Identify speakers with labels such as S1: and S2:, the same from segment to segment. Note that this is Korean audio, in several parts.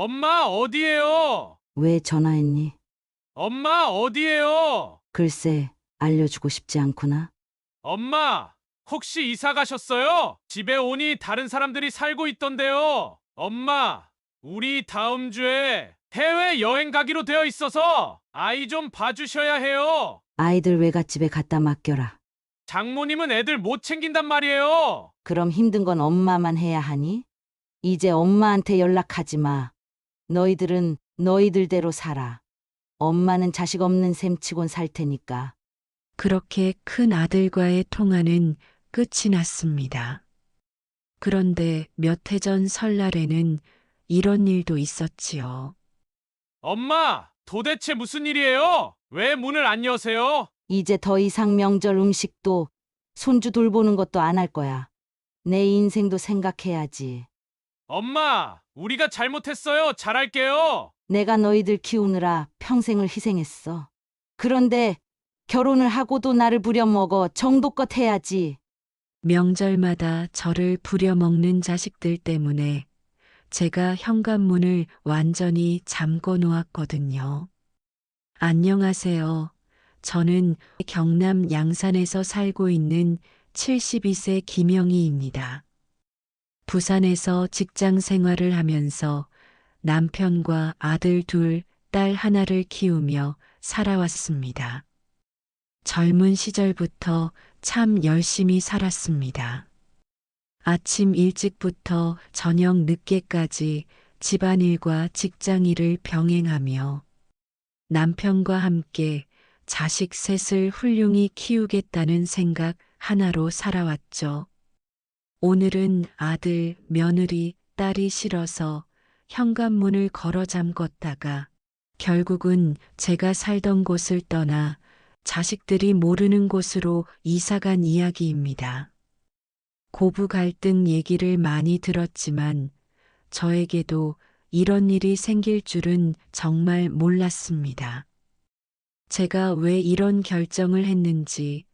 S1: 엄마, 어디에요?
S2: 왜 전화했니?
S1: 엄마, 어디에요?
S2: 글쎄, 알려주고 싶지 않구나.
S1: 엄마, 혹시 이사 가셨어요? 집에 오니 다른 사람들이 살고 있던데요. 엄마, 우리 다음 주에 해외 여행 가기로 되어 있어서 아이 좀 봐주셔야 해요.
S2: 아이들 외갓집에 갖다 맡겨라.
S1: 장모님은 애들 못 챙긴단 말이에요.
S2: 그럼 힘든 건 엄마만 해야 하니? 이제 엄마한테 연락하지 마. 너희들은 너희들대로 살아. 엄마는 자식 없는 셈치곤 살 테니까.
S3: 그렇게 큰 아들과의 통화는 끝이 났습니다. 그런데 몇 해 전 설날에는 이런 일도 있었지요.
S1: 엄마, 도대체 무슨 일이에요? 왜 문을 안 여세요?
S2: 이제 더 이상 명절 음식도 손주 돌보는 것도 안 할 거야. 내 인생도 생각해야지.
S1: 엄마, 우리가 잘못했어요. 잘할게요.
S2: 내가 너희들 키우느라 평생을 희생했어. 그런데 결혼을 하고도 나를 부려먹어 정도껏 해야지.
S3: 명절마다 저를 부려먹는 자식들 때문에 제가 현관문을 완전히 잠궈 놓았거든요. 안녕하세요. 저는 경남 양산에서 살고 있는 72세 김영희입니다. 부산에서 직장 생활을 하면서 남편과 아들 둘, 딸 하나를 키우며 살아왔습니다. 젊은 시절부터 참 열심히 살았습니다. 아침 일찍부터 저녁 늦게까지 집안일과 직장일을 병행하며 남편과 함께 자식 셋을 훌륭히 키우겠다는 생각 하나로 살아왔죠. 오늘은 아들, 며느리, 딸이 싫어서 현관문을 걸어 잠궜다가 결국은 제가 살던 곳을 떠나 자식들이 모르는 곳으로 이사간 이야기입니다. 고부 갈등 얘기를 많이 들었지만 저에게도 이런 일이 생길 줄은 정말 몰랐습니다. 제가 왜 이런 결정을 했는지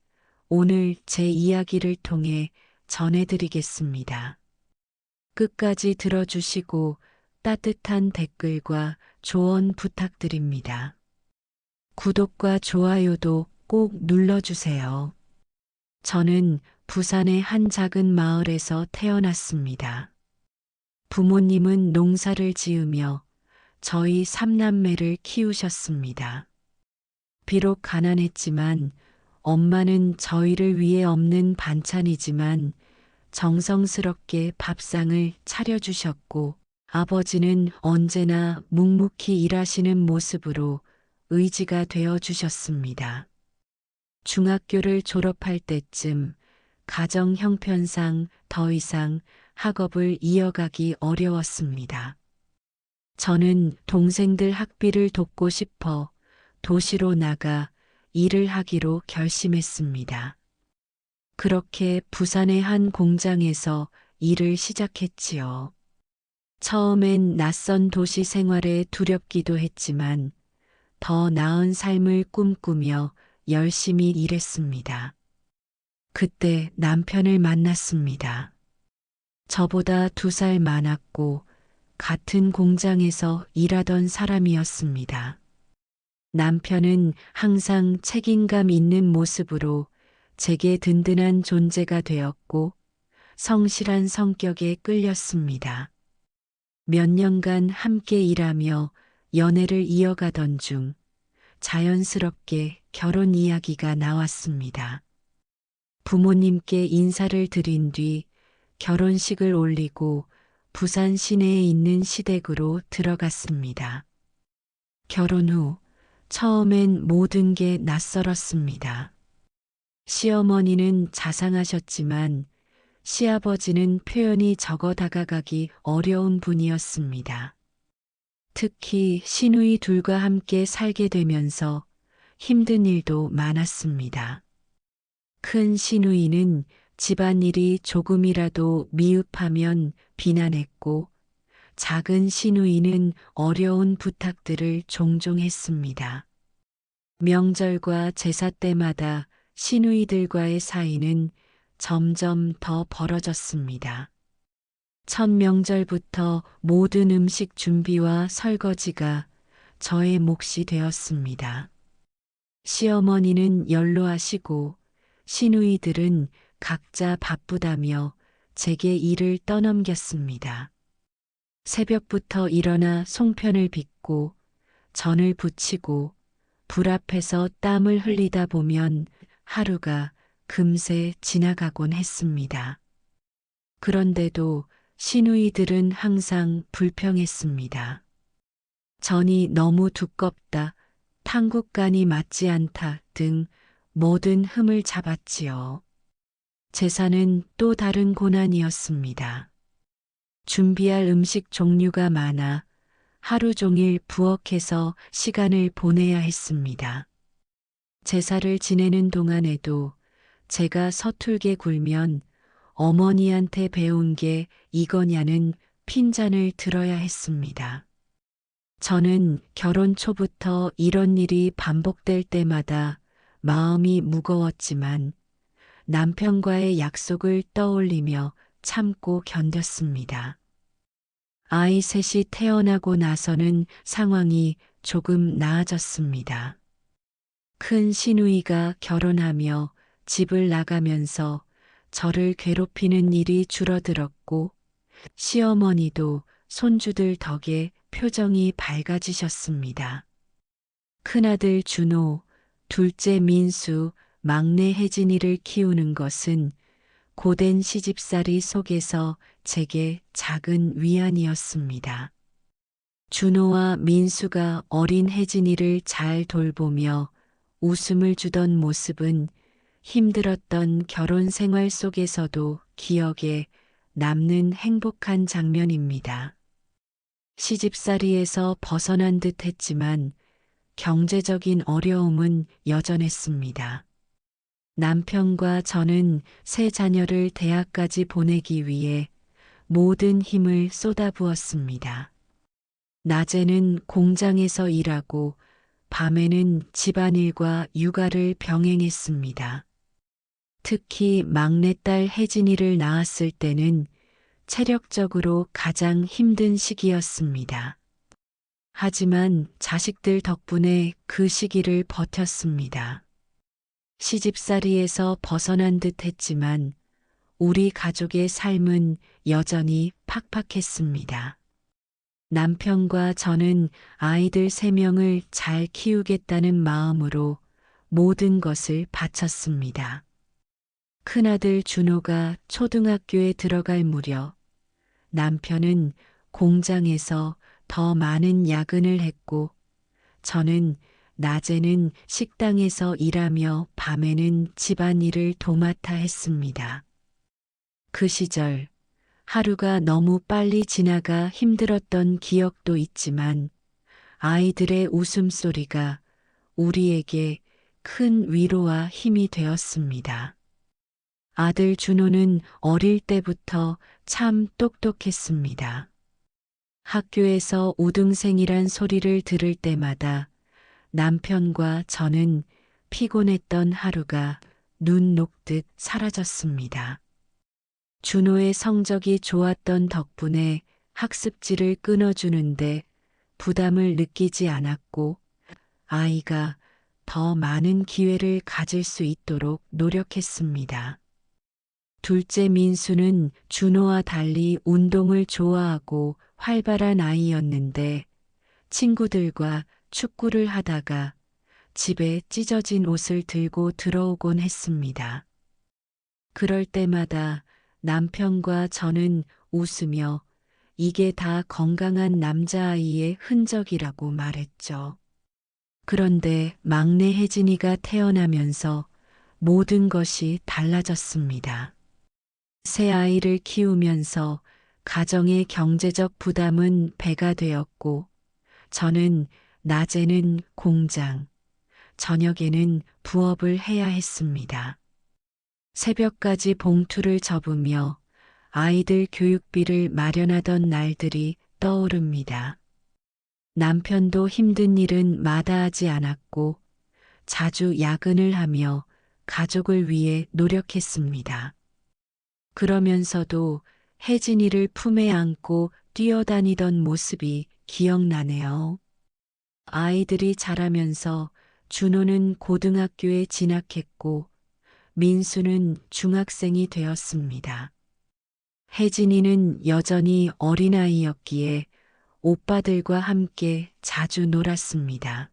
S3: 오늘 제 이야기를 통해 전해드리겠습니다. 끝까지 들어주시고 따뜻한 댓글과 조언 부탁드립니다. 구독과 좋아요도 꼭 눌러주세요. 저는 부산의 한 작은 마을에서 태어났습니다. 부모님은 농사를 지으며 저희 삼남매를 키우셨습니다. 비록 가난했지만 엄마는 저희를 위해 없는 반찬이지만 정성스럽게 밥상을 차려주셨고 아버지는 언제나 묵묵히 일하시는 모습으로 의지가 되어 주셨습니다. 중학교를 졸업할 때쯤 가정 형편상 더 이상 학업을 이어가기 어려웠습니다. 저는 동생들 학비를 돕고 싶어 도시로 나가 일을 하기로 결심했습니다. 그렇게 부산의 한 공장에서 일을 시작했지요. 처음엔 낯선 도시 생활에 두렵기도 했지만 더 나은 삶을 꿈꾸며 열심히 일했습니다. 그때 남편을 만났습니다. 저보다 2살 많았고 같은 공장에서 일하던 사람이었습니다. 남편은 항상 책임감 있는 모습으로 제게 든든한 존재가 되었고 성실한 성격에 끌렸습니다. 몇 년간 함께 일하며 연애를 이어가던 중 자연스럽게 결혼 이야기가 나왔습니다. 부모님께 인사를 드린 뒤 결혼식을 올리고 부산 시내에 있는 시댁으로 들어갔습니다. 결혼 후 처음엔 모든 게 낯설었습니다. 시어머니는 자상하셨지만 시아버지는 표현이 적어 다가가기 어려운 분이었습니다. 특히 시누이 둘과 함께 살게 되면서 힘든 일도 많았습니다. 큰 시누이는 집안일이 조금이라도 미흡하면 비난했고 작은 시누이는 어려운 부탁들을 종종 했습니다. 명절과 제사 때마다 시누이들과의 사이는 점점 더 벌어졌습니다. 첫 명절부터 모든 음식 준비와 설거지가 저의 몫이 되었습니다. 시어머니는 연로하시고 시누이들은 각자 바쁘다며 제게 일을 떠넘겼습니다. 새벽부터 일어나 송편을 빚고 전을 부치고 불 앞에서 땀을 흘리다 보면 하루가 금세 지나가곤 했습니다. 그런데도 시누이들은 항상 불평했습니다. 전이 너무 두껍다, 탕국간이 맞지 않다 등 모든 흠을 잡았지요. 제사는 또 다른 고난이었습니다. 준비할 음식 종류가 많아 하루 종일 부엌에서 시간을 보내야 했습니다. 제사를 지내는 동안에도 제가 서툴게 굴면 어머니한테 배운 게 이거냐는 핀잔을 들어야 했습니다. 저는 결혼 초부터 이런 일이 반복될 때마다 마음이 무거웠지만 남편과의 약속을 떠올리며 참고 견뎠습니다. 아이 셋이 태어나고 나서는 상황이 조금 나아졌습니다. 큰 시누이가 결혼하며 집을 나가면서 저를 괴롭히는 일이 줄어들었고 시어머니도 손주들 덕에 표정이 밝아지셨습니다. 큰아들 준호, 둘째 민수, 막내 혜진이를 키우는 것은 고된 시집살이 속에서 제게 작은 위안이었습니다. 준호와 민수가 어린 혜진이를 잘 돌보며 웃음을 주던 모습은 힘들었던 결혼 생활 속에서도 기억에 남는 행복한 장면입니다. 시집살이에서 벗어난 듯 했지만 경제적인 어려움은 여전했습니다. 남편과 저는 세 자녀를 대학까지 보내기 위해 모든 힘을 쏟아부었습니다. 낮에는 공장에서 일하고 밤에는 집안일과 육아를 병행했습니다. 특히 막내딸 혜진이를 낳았을 때는 체력적으로 가장 힘든 시기였습니다. 하지만 자식들 덕분에 그 시기를 버텼습니다. 시집살이에서 벗어난 듯 했지만 우리 가족의 삶은 여전히 팍팍했습니다. 남편과 저는 아이들 3명을 잘 키우겠다는 마음으로 모든 것을 바쳤습니다. 큰아들 준호가 초등학교에 들어갈 무렵 남편은 공장에서 더 많은 야근을 했고 저는 낮에는 식당에서 일하며 밤에는 집안일을 도맡아 했습니다. 그 시절 하루가 너무 빨리 지나가 힘들었던 기억도 있지만 아이들의 웃음소리가 우리에게 큰 위로와 힘이 되었습니다. 아들 준호는 어릴 때부터 참 똑똑했습니다. 학교에서 우등생이란 소리를 들을 때마다 남편과 저는 피곤했던 하루가 눈 녹듯 사라졌습니다. 준호의 성적이 좋았던 덕분에 학습지를 끊어주는데 부담을 느끼지 않았고 아이가 더 많은 기회를 가질 수 있도록 노력했습니다. 둘째 민수는 준호와 달리 운동을 좋아하고 활발한 아이였는데 친구들과 축구를 하다가 집에 찢어진 옷을 들고 들어오곤 했습니다. 그럴 때마다 남편과 저는 웃으며 이게 다 건강한 남자아이의 흔적이라고 말했죠. 그런데 막내 혜진이가 태어나면서 모든 것이 달라졌습니다. 새 아이를 키우면서 가정의 경제적 부담은 배가 되었고 저는 낮에는 공장, 저녁에는 부업을 해야 했습니다. 새벽까지 봉투를 접으며 아이들 교육비를 마련하던 날들이 떠오릅니다. 남편도 힘든 일은 마다하지 않았고 자주 야근을 하며 가족을 위해 노력했습니다. 그러면서도 혜진이를 품에 안고 뛰어다니던 모습이 기억나네요. 아이들이 자라면서 준호는 고등학교에 진학했고 민수는 중학생이 되었습니다. 혜진이는 여전히 어린아이였기에 오빠들과 함께 자주 놀았습니다.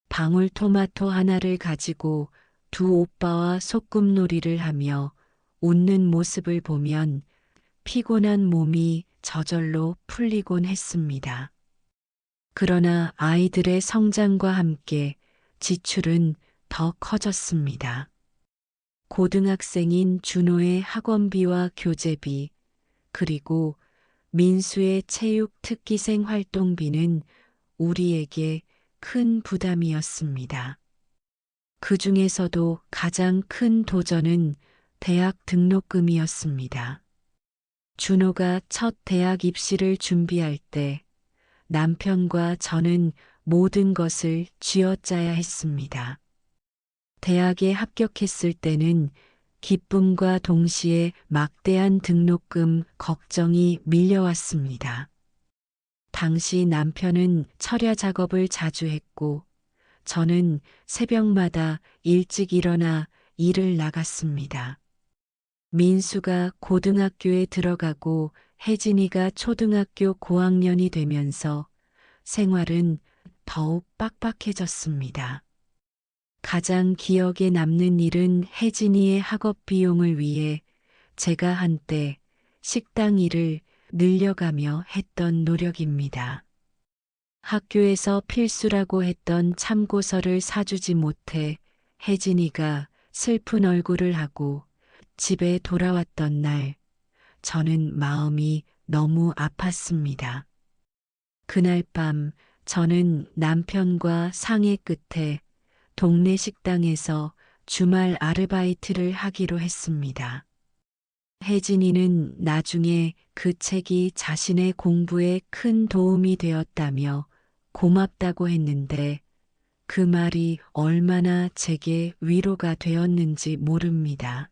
S3: 방울토마토 하나를 가지고 두 오빠와 소꿉놀이를 하며 웃는 모습을 보면 피곤한 몸이 저절로 풀리곤 했습니다. 그러나 아이들의 성장과 함께 지출은 더 커졌습니다. 고등학생인 준호의 학원비와 교재비, 그리고 민수의 체육 특기생 활동비는 우리에게 큰 부담이었습니다. 그 중에서도 가장 큰 도전은 대학 등록금이었습니다. 준호가 첫 대학 입시를 준비할 때 남편과 저는 모든 것을 쥐어짜야 했습니다. 대학에 합격했을 때는 기쁨과 동시에 막대한 등록금 걱정이 밀려왔습니다. 당시 남편은 철야 작업을 자주 했고 저는 새벽마다 일찍 일어나 일을 나갔습니다. 민수가 고등학교에 들어가고 혜진이가 초등학교 고학년이 되면서 생활은 더욱 빡빡해졌습니다. 가장 기억에 남는 일은 혜진이의 학업 비용을 위해 제가 한때 식당 일을 늘려가며 했던 노력입니다. 학교에서 필수라고 했던 참고서를 사주지 못해 혜진이가 슬픈 얼굴을 하고 집에 돌아왔던 날, 저는 마음이 너무 아팠습니다. 그날 밤 저는 남편과 상의 끝에 동네 식당에서 주말 아르바이트를 하기로 했습니다. 혜진이는 나중에 그 책이 자신의 공부에 큰 도움이 되었다며 고맙다고 했는데 그 말이 얼마나 제게 위로가 되었는지 모릅니다.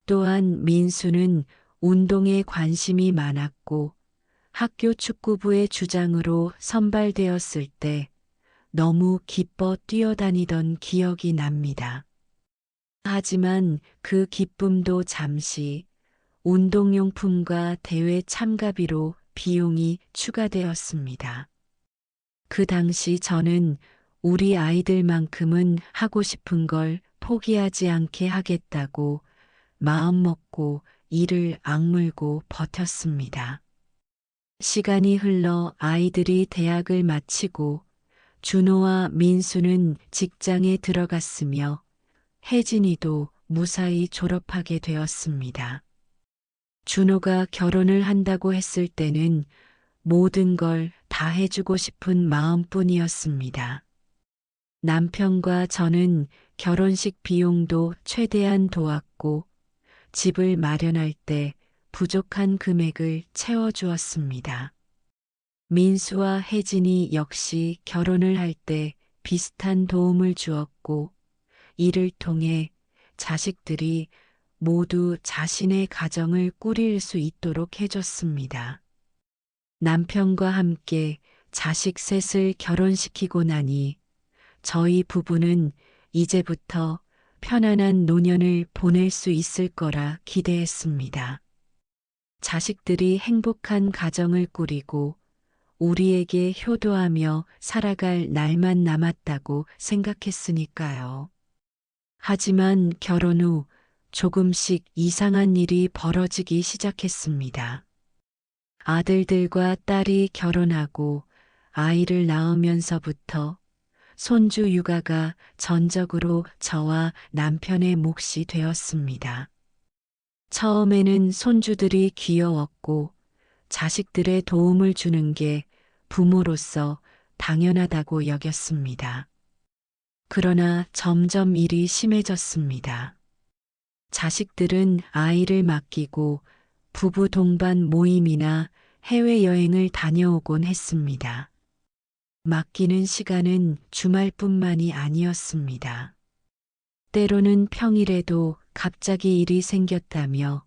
S3: 또한 민수는 운동에 관심이 많았고 학교 축구부의 주장으로 선발되었을 때 너무 기뻐 뛰어다니던 기억이 납니다. 하지만 그 기쁨도 잠시 운동용품과 대회 참가비로 비용이 추가되었습니다. 그 당시 저는 우리 아이들만큼은 하고 싶은 걸 포기하지 않게 하겠다고 마음먹고 이를 악물고 버텼습니다. 시간이 흘러 아이들이 대학을 마치고 준호와 민수는 직장에 들어갔으며 혜진이도 무사히 졸업하게 되었습니다. 준호가 결혼을 한다고 했을 때는 모든 걸 다 해주고 싶은 마음뿐이었습니다. 남편과 저는 결혼식 비용도 최대한 도왔고 집을 마련할 때 부족한 금액을 채워주었습니다. 민수와 혜진이 역시 결혼을 할 때 비슷한 도움을 주었고 이를 통해 자식들이 모두 자신의 가정을 꾸릴 수 있도록 해줬습니다. 남편과 함께 자식 셋을 결혼시키고 나니 저희 부부는 이제부터 편안한 노년을 보낼 수 있을 거라 기대했습니다. 자식들이 행복한 가정을 꾸리고 우리에게 효도하며 살아갈 날만 남았다고 생각했으니까요. 하지만 결혼 후 조금씩 이상한 일이 벌어지기 시작했습니다. 아들들과 딸이 결혼하고 아이를 낳으면서부터 손주 육아가 전적으로 저와 남편의 몫이 되었습니다. 처음에는 손주들이 귀여웠고 자식들의 도움을 주는 게 부모로서 당연하다고 여겼습니다. 그러나 점점 일이 심해졌습니다. 자식들은 아이를 맡기고 부부 동반 모임이나 해외여행을 다녀오곤 했습니다. 맡기는 시간은 주말뿐만이 아니었습니다. 때로는 평일에도 갑자기 일이 생겼다며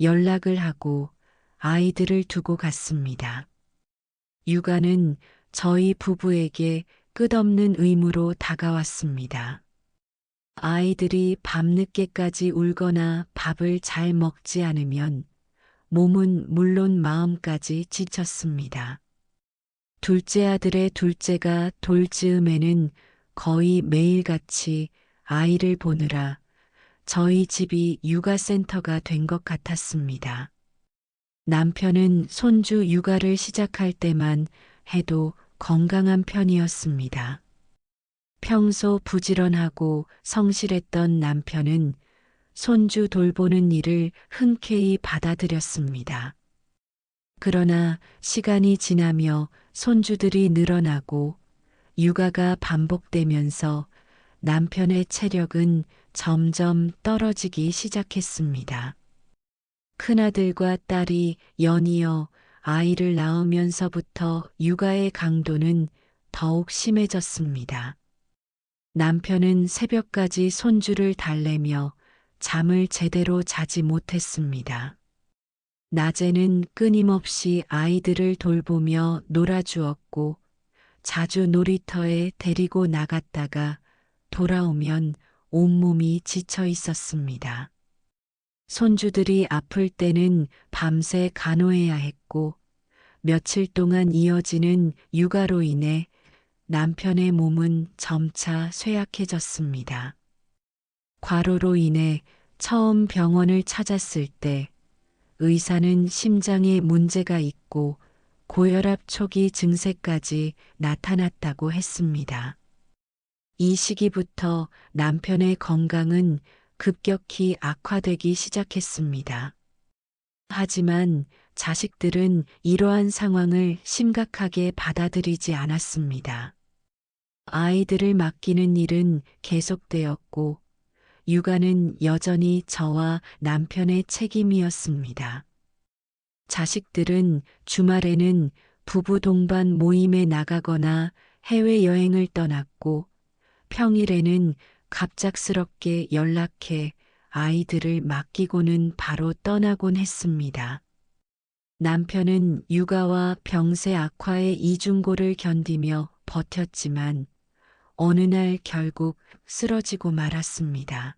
S3: 연락을 하고 아이들을 두고 갔습니다. 육아는 저희 부부에게 끝없는 의무로 다가왔습니다. 아이들이 밤늦게까지 울거나 밥을 잘 먹지 않으면 몸은 물론 마음까지 지쳤습니다. 둘째 아들의 둘째가 돌 즈음에는 거의 매일같이 아이를 보느라 저희 집이 육아센터가 된 것 같았습니다. 남편은 손주 육아를 시작할 때만 해도 건강한 편이었습니다. 평소 부지런하고 성실했던 남편은 손주 돌보는 일을 흔쾌히 받아들였습니다. 그러나 시간이 지나며 손주들이 늘어나고 육아가 반복되면서 남편의 체력은 점점 떨어지기 시작했습니다. 큰아들과 딸이 연이어 아이를 낳으면서부터 육아의 강도는 더욱 심해졌습니다. 남편은 새벽까지 손주를 달래며 잠을 제대로 자지 못했습니다. 낮에는 끊임없이 아이들을 돌보며 놀아주었고 자주 놀이터에 데리고 나갔다가 돌아오면 온몸이 지쳐 있었습니다. 손주들이 아플 때는 밤새 간호해야 했고 며칠 동안 이어지는 육아로 인해 남편의 몸은 점차 쇠약해졌습니다. 과로로 인해 처음 병원을 찾았을 때 의사는 심장에 문제가 있고 고혈압 초기 증세까지 나타났다고 했습니다. 이 시기부터 남편의 건강은 급격히 악화되기 시작했습니다. 하지만 자식들은 이러한 상황을 심각하게 받아들이지 않았습니다. 아이들을 맡기는 일은 계속되었고 육아는 여전히 저와 남편의 책임이었습니다. 자식들은 주말에는 부부 동반 모임에 나가거나 해외여행을 떠났고 평일에는 갑작스럽게 연락해 아이들을 맡기고는 바로 떠나곤 했습니다. 남편은 육아와 병세 악화의 이중고를 견디며 버텼지만 어느 날 결국 쓰러지고 말았습니다.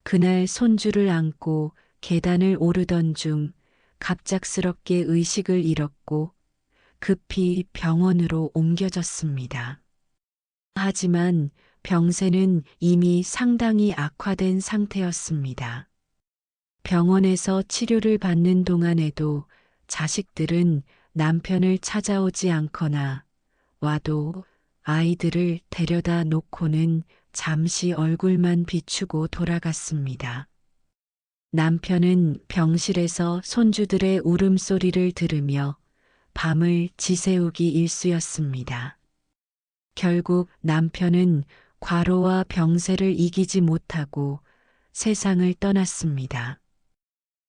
S3: 그날 손주를 안고 계단을 오르던 중 갑작스럽게 의식을 잃었고 급히 병원으로 옮겨졌습니다. 하지만 병세는 이미 상당히 악화된 상태였습니다. 병원에서 치료를 받는 동안에도 자식들은 남편을 찾아오지 않거나 와도 아이들을 데려다 놓고는 잠시 얼굴만 비추고 돌아갔습니다. 남편은 병실에서 손주들의 울음소리를 들으며 밤을 지새우기 일쑤였습니다. 결국 남편은 과로와 병세를 이기지 못하고 세상을 떠났습니다.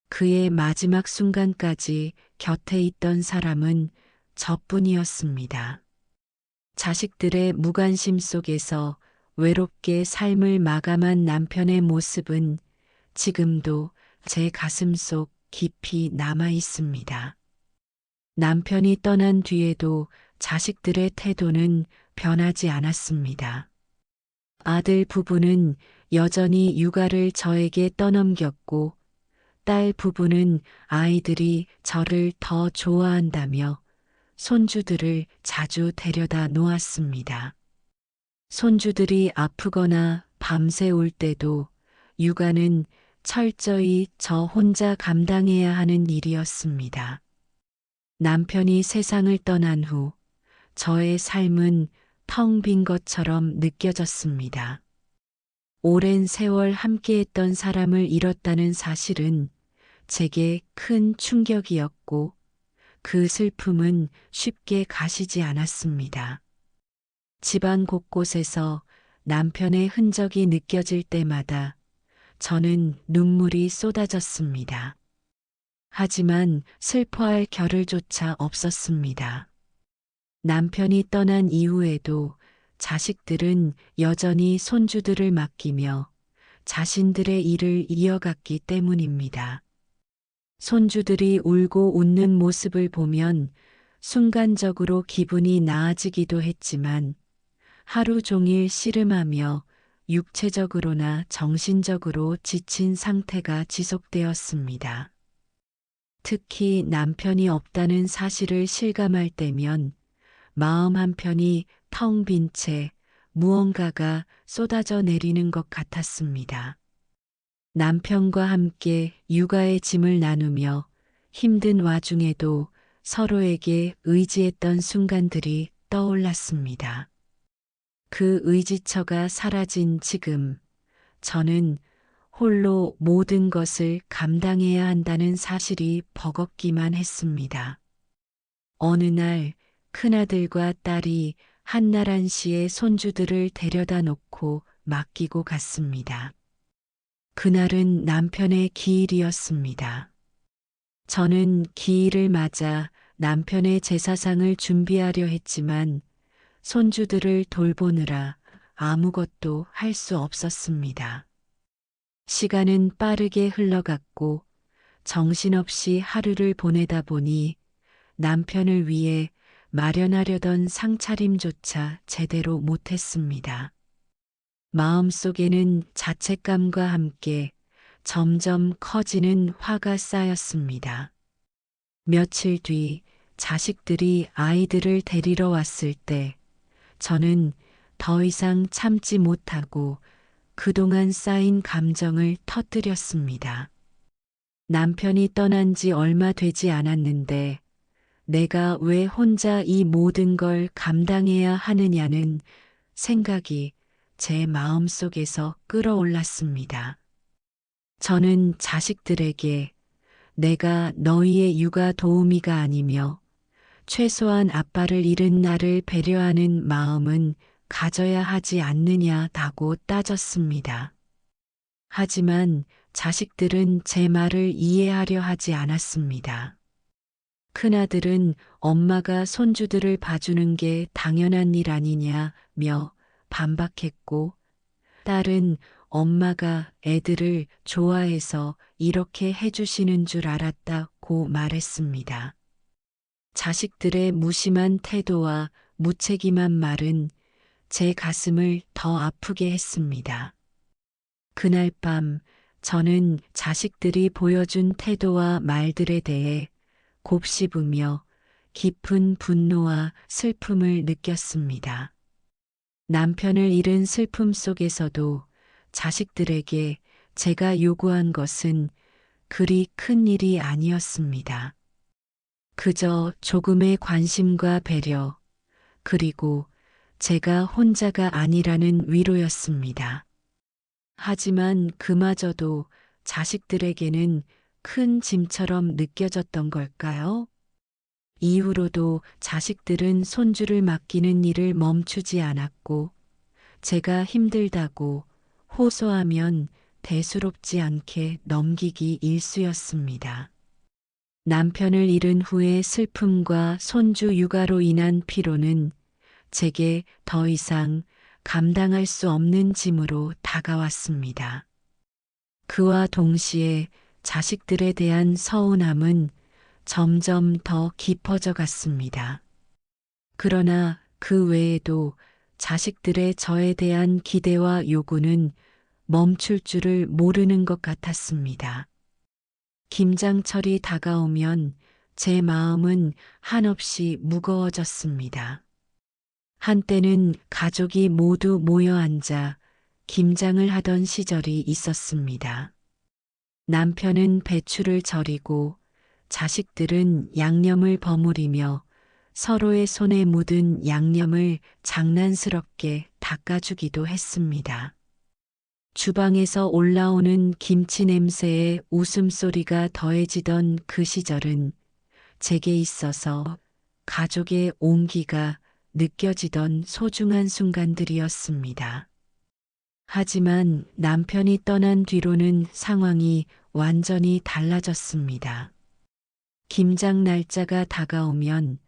S3: 그의 마지막 순간까지 곁에 있던 사람은 저뿐이었습니다. 자식들의 무관심 속에서 외롭게 삶을 마감한 남편의 모습은 지금도 제 가슴 속 깊이 남아 있습니다. 남편이 떠난 뒤에도 자식들의 태도는 변하지 않았습니다. 아들 부부는 여전히 육아를 저에게 떠넘겼고 딸 부부는 아이들이 저를 더 좋아한다며 손주들을 자주 데려다 놓았습니다. 손주들이 아프거나 밤새 울 때도 육아는 철저히 저 혼자 감당해야 하는 일이었습니다. 남편이 세상을 떠난 후 저의 삶은 텅 빈 것처럼 느껴졌습니다. 오랜 세월 함께했던 사람을 잃었다는 사실은 제게 큰 충격이었고 그 슬픔은 쉽게 가시지 않았습니다. 집안 곳곳에서 남편의 흔적이 느껴질 때마다 저는 눈물이 쏟아졌습니다. 하지만 슬퍼할 겨를조차 없었습니다. 남편이 떠난 이후에도 자식들은 여전히 손주들을 맡기며 자신들의 일을 이어갔기 때문입니다. 손주들이 울고 웃는 모습을 보면 순간적으로 기분이 나아지기도 했지만 하루 종일 씨름하며 육체적으로나 정신적으로 지친 상태가 지속되었습니다. 특히 남편이 없다는 사실을 실감할 때면 마음 한편이 텅 빈 채 무언가가 쏟아져 내리는 것 같았습니다. 남편과 함께 육아의 짐을 나누며 힘든 와중에도 서로에게 의지했던 순간들이 떠올랐습니다. 그 의지처가 사라진 지금, 저는 홀로 모든 것을 감당해야 한다는 사실이 버겁기만 했습니다. 어느 날 큰아들과 딸이 한나란시에 손주들을 데려다 놓고 맡기고 갔습니다. 그날은 남편의 기일이었습니다. 저는 기일을 맞아 남편의 제사상을 준비하려 했지만 손주들을 돌보느라 아무것도 할 수 없었습니다. 시간은 빠르게 흘러갔고 정신없이 하루를 보내다 보니 남편을 위해 마련하려던 상차림조차 제대로 못했습니다. 마음속에는 자책감과 함께 점점 커지는 화가 쌓였습니다. 며칠 뒤 자식들이 아이들을 데리러 왔을 때 저는 더 이상 참지 못하고 그동안 쌓인 감정을 터뜨렸습니다. 남편이 떠난 지 얼마 되지 않았는데 내가 왜 혼자 이 모든 걸 감당해야 하느냐는 생각이 제 마음속에서 끌어올랐습니다. 저는 자식들에게 내가 너희의 육아 도우미가 아니며 최소한 아빠를 잃은 나를 배려하는 마음은 가져야 하지 않느냐고 따졌습니다. 하지만 자식들은 제 말을 이해하려 하지 않았습니다. 큰아들은 엄마가 손주들을 봐주는 게 당연한 일 아니냐며 반박했고, 딸은 엄마가 애들을 좋아해서 이렇게 해주시는 줄 알았다고 말했습니다. 자식들의 무심한 태도와 무책임한 말은 제 가슴을 더 아프게 했습니다. 그날 밤 저는 자식들이 보여준 태도와 말들에 대해 곱씹으며 깊은 분노와 슬픔을 느꼈습니다. 남편을 잃은 슬픔 속에서도 자식들에게 제가 요구한 것은 그리 큰 일이 아니었습니다. 그저 조금의 관심과 배려, 그리고 제가 혼자가 아니라는 위로였습니다. 하지만 그마저도 자식들에게는 큰 짐처럼 느껴졌던 걸까요? 이후로도 자식들은 손주를 맡기는 일을 멈추지 않았고, 제가 힘들다고 호소하면 대수롭지 않게 넘기기 일쑤였습니다. 남편을 잃은 후의 슬픔과 손주 육아로 인한 피로는 제게 더 이상 감당할 수 없는 짐으로 다가왔습니다. 그와 동시에 자식들에 대한 서운함은 점점 더 깊어져 갔습니다. 그러나 그 외에도 자식들의 저에 대한 기대와 요구는 멈출 줄을 모르는 것 같았습니다. 김장철이 다가오면 제 마음은 한없이 무거워졌습니다. 한때는 가족이 모두 모여 앉아 김장을 하던 시절이 있었습니다. 남편은 배추를 절이고 자식들은 양념을 버무리며 서로의 손에 묻은 양념을 장난스럽게 닦아주기도 했습니다. 주방에서 올라오는 김치 냄새에 웃음소리가 더해지던 그 시절은 제게 있어서 가족의 온기가 느껴지던 소중한 순간들이었습니다. 하지만 남편이 떠난 뒤로는 상황이 완전히 달라졌습니다. 김장 날짜가 다가오면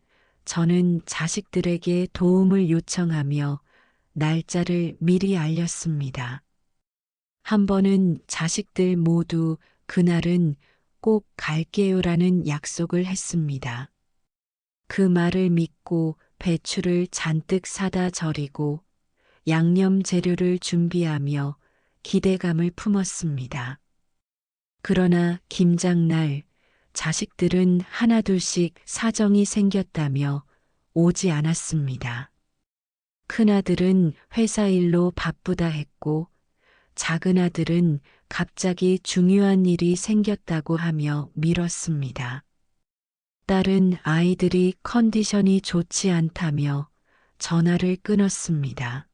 S3: 저는 자식들에게 도움을 요청하며 날짜를 미리 알렸습니다. 한 번은 자식들 모두 그날은 꼭 갈게요라는 약속을 했습니다. 그 말을 믿고 배추를 잔뜩 사다 절이고 양념 재료를 준비하며 기대감을 품었습니다. 그러나 김장날 자식들은 하나둘씩 사정이 생겼다며 오지 않았습니다. 큰아들은 회사 일로 바쁘다 했고 작은아들은 갑자기 중요한 일이 생겼다고 하며 미뤘습니다. 딸은 아이들이 컨디션이 좋지 않다며 전화를 끊었습니다.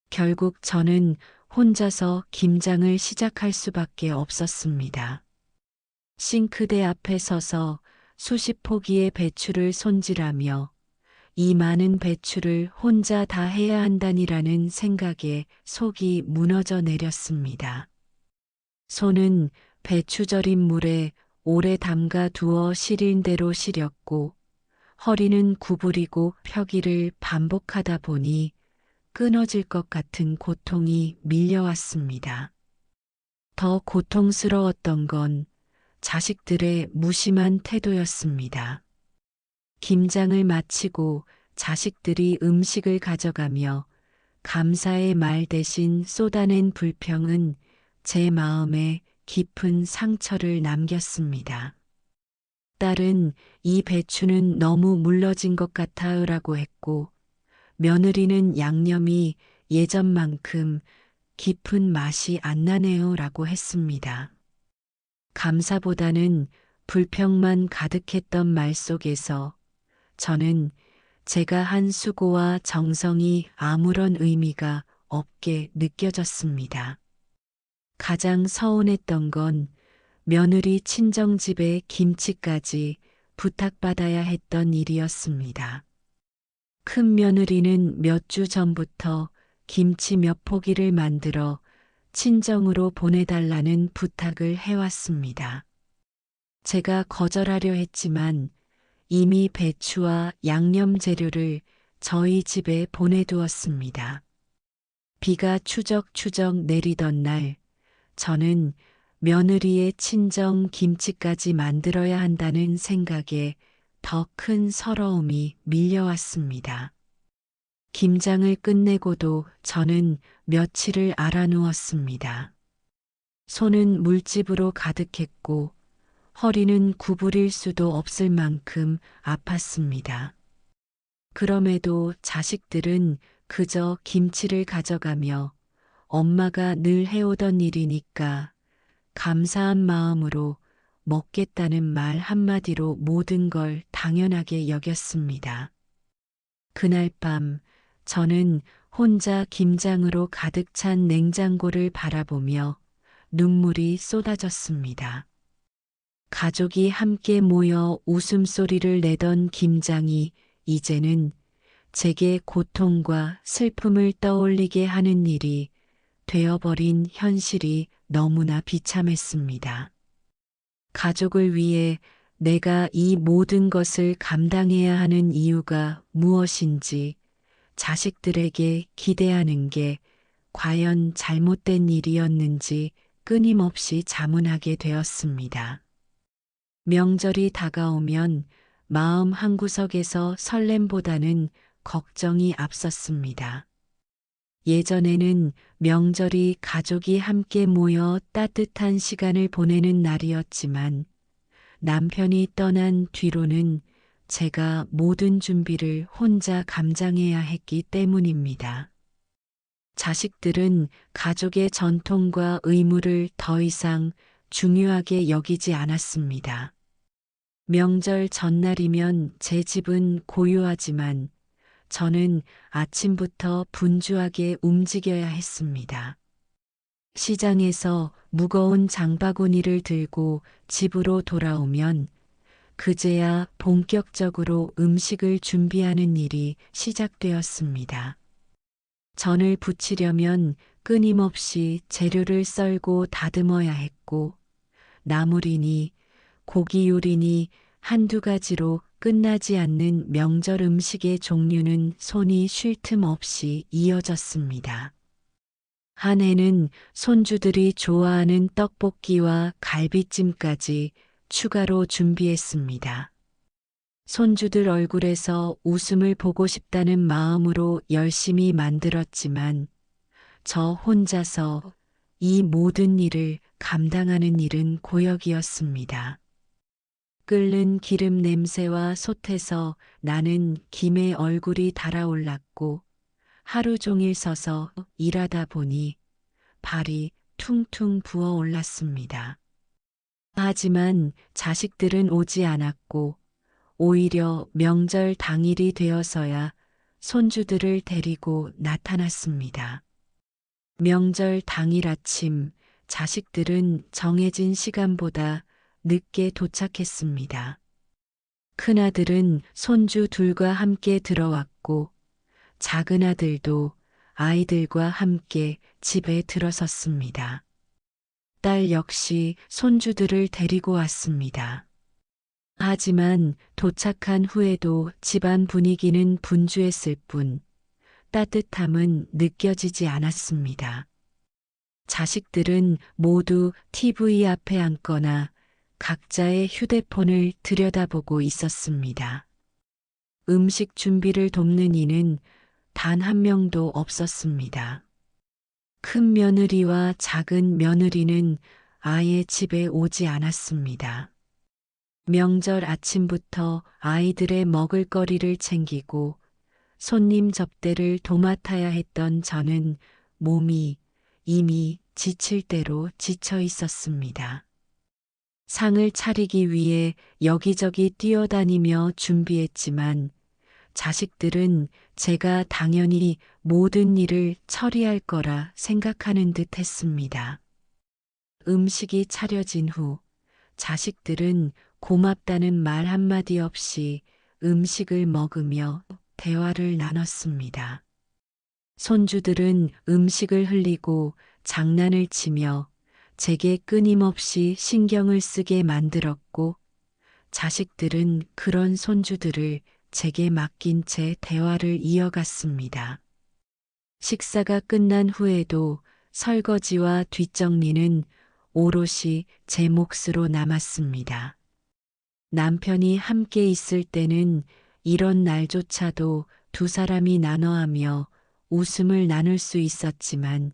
S3: 결국 저는 혼자서 김장을 시작할 수밖에 없었습니다. 싱크대 앞에 서서 수십 포기의 배추를 손질하며 이 많은 배추를 혼자 다 해야 한다니라는 생각에 속이 무너져 내렸습니다. 손은 배추 절인 물에 오래 담가 두어 시린 대로 시렸고 허리는 구부리고 펴기를 반복하다 보니 끊어질 것 같은 고통이 밀려왔습니다. 더 고통스러웠던 건 자식들의 무심한 태도였습니다. 김장을 마치고 자식들이 음식을 가져가며 감사의 말 대신 쏟아낸 불평은 제 마음에 깊은 상처를 남겼습니다. 딸은 이 배추는 너무 물러진 것 같아요라고 했고 며느리는 양념이 예전만큼 깊은 맛이 안 나네요라고 했습니다. 감사보다는 불평만 가득했던 말 속에서 저는 제가 한 수고와 정성이 아무런 의미가 없게 느껴졌습니다. 가장 서운했던 건 며느리 친정집에 김치까지 부탁받아야 했던 일이었습니다. 큰 며느리는 몇 주 전부터 김치 몇 포기를 만들어 친정으로 보내달라는 부탁을 해왔습니다. 제가 거절하려 했지만 이미 배추와 양념 재료를 저희 집에 보내두었습니다. 비가 추적추적 내리던 날, 저는 며느리의 친정 김치까지 만들어야 한다는 생각에 더 큰 서러움이 밀려왔습니다. 김장을 끝내고도 저는 며칠을 앓아누웠습니다. 손은 물집으로 가득했고 허리는 구부릴 수도 없을 만큼 아팠습니다. 그럼에도 자식들은 그저 김치를 가져가며 엄마가 늘 해오던 일이니까 감사한 마음으로 먹겠다는 말 한마디로 모든 걸 당연하게 여겼습니다. 그날 밤 저는 혼자 김장으로 가득 찬 냉장고를 바라보며 눈물이 쏟아졌습니다. 가족이 함께 모여 웃음소리를 내던 김장이 이제는 제게 고통과 슬픔을 떠올리게 하는 일이 되어버린 현실이 너무나 비참했습니다. 가족을 위해 내가 이 모든 것을 감당해야 하는 이유가 무엇인지 자식들에게 기대하는 게 과연 잘못된 일이었는지 끊임없이 자문하게 되었습니다. 명절이 다가오면 마음 한구석에서 설렘보다는 걱정이 앞섰습니다. 예전에는 명절이 가족이 함께 모여 따뜻한 시간을 보내는 날이었지만 남편이 떠난 뒤로는 제가 모든 준비를 혼자 감당해야 했기 때문입니다. 자식들은 가족의 전통과 의무를 더 이상 중요하게 여기지 않았습니다. 명절 전날이면 제 집은 고요하지만 저는 아침부터 분주하게 움직여야 했습니다. 시장에서 무거운 장바구니를 들고 집으로 돌아오면 그제야 본격적으로 음식을 준비하는 일이 시작되었습니다. 전을 부치려면 끊임없이 재료를 썰고 다듬어야 했고 나물이니 고기 요리니 한두 가지로 끝나지 않는 명절 음식의 종류는 손이 쉴 틈 없이 이어졌습니다. 한 해는 손주들이 좋아하는 떡볶이와 갈비찜까지 추가로 준비했습니다. 손주들 얼굴에서 웃음을 보고 싶다는 마음으로 열심히 만들었지만 저 혼자서 이 모든 일을 감당하는 일은 고역이었습니다. 끓는 기름 냄새와 솥에서 나는 김의 얼굴이 달아올랐고 하루 종일 서서 일하다 보니 발이 퉁퉁 부어올랐습니다. 하지만 자식들은 오지 않았고 오히려 명절 당일이 되어서야 손주들을 데리고 나타났습니다. 명절 당일 아침 자식들은 정해진 시간보다 늦게 도착했습니다. 큰아들은 손주 둘과 함께 들어왔고 작은아들도 아이들과 함께 집에 들어섰습니다. 딸 역시 손주들을 데리고 왔습니다. 하지만 도착한 후에도 집안 분위기는 분주했을 뿐 따뜻함은 느껴지지 않았습니다. 자식들은 모두 TV 앞에 앉거나 각자의 휴대폰을 들여다보고 있었습니다. 음식 준비를 돕는 이는 단 한 명도 없었습니다. 큰 며느리와 작은 며느리는 아예 집에 오지 않았습니다. 명절 아침부터 아이들의 먹을거리를 챙기고 손님 접대를 도맡아야 했던 저는 몸이 이미 지칠 대로 지쳐 있었습니다. 상을 차리기 위해 여기저기 뛰어다니며 준비했지만 자식들은 제가 당연히 모든 일을 처리할 거라 생각하는 듯 했습니다. 음식이 차려진 후 자식들은 고맙다는 말 한마디 없이 음식을 먹으며 대화를 나눴습니다. 손주들은 음식을 흘리고 장난을 치며 제게 끊임없이 신경을 쓰게 만들었고 자식들은 그런 손주들을 제게 맡긴 채 대화를 이어갔습니다. 식사가 끝난 후에도 설거지와 뒷정리는 오롯이 제 몫으로 남았습니다. 남편이 함께 있을 때는 이런 날조차도 두 사람이 나눠하며 웃음을 나눌 수 있었지만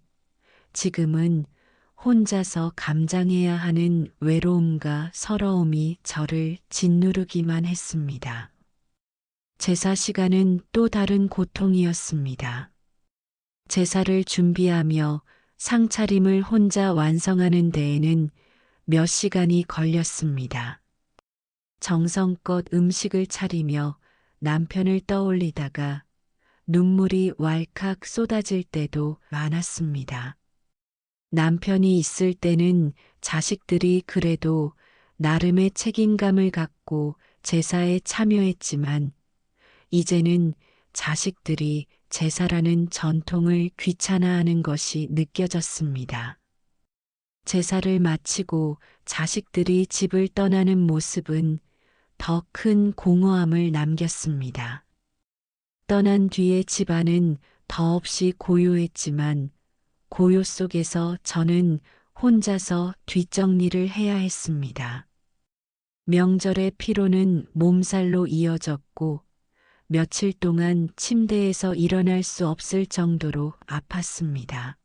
S3: 지금은 혼자서 감당해야 하는 외로움과 서러움이 저를 짓누르기만 했습니다. 제사 시간은 또 다른 고통이었습니다. 제사를 준비하며 상차림을 혼자 완성하는 데에는 몇 시간이 걸렸습니다. 정성껏 음식을 차리며 남편을 떠올리다가 눈물이 왈칵 쏟아질 때도 많았습니다. 남편이 있을 때는 자식들이 그래도 나름의 책임감을 갖고 제사에 참여했지만 이제는 자식들이 제사라는 전통을 귀찮아하는 것이 느껴졌습니다. 제사를 마치고 자식들이 집을 떠나는 모습은 더 큰 공허함을 남겼습니다. 떠난 뒤에 집안은 더없이 고요했지만 고요 속에서 저는 혼자서 뒷정리를 해야 했습니다. 명절의 피로는 몸살로 이어졌고 며칠 동안 침대에서 일어날 수 없을 정도로 아팠습니다.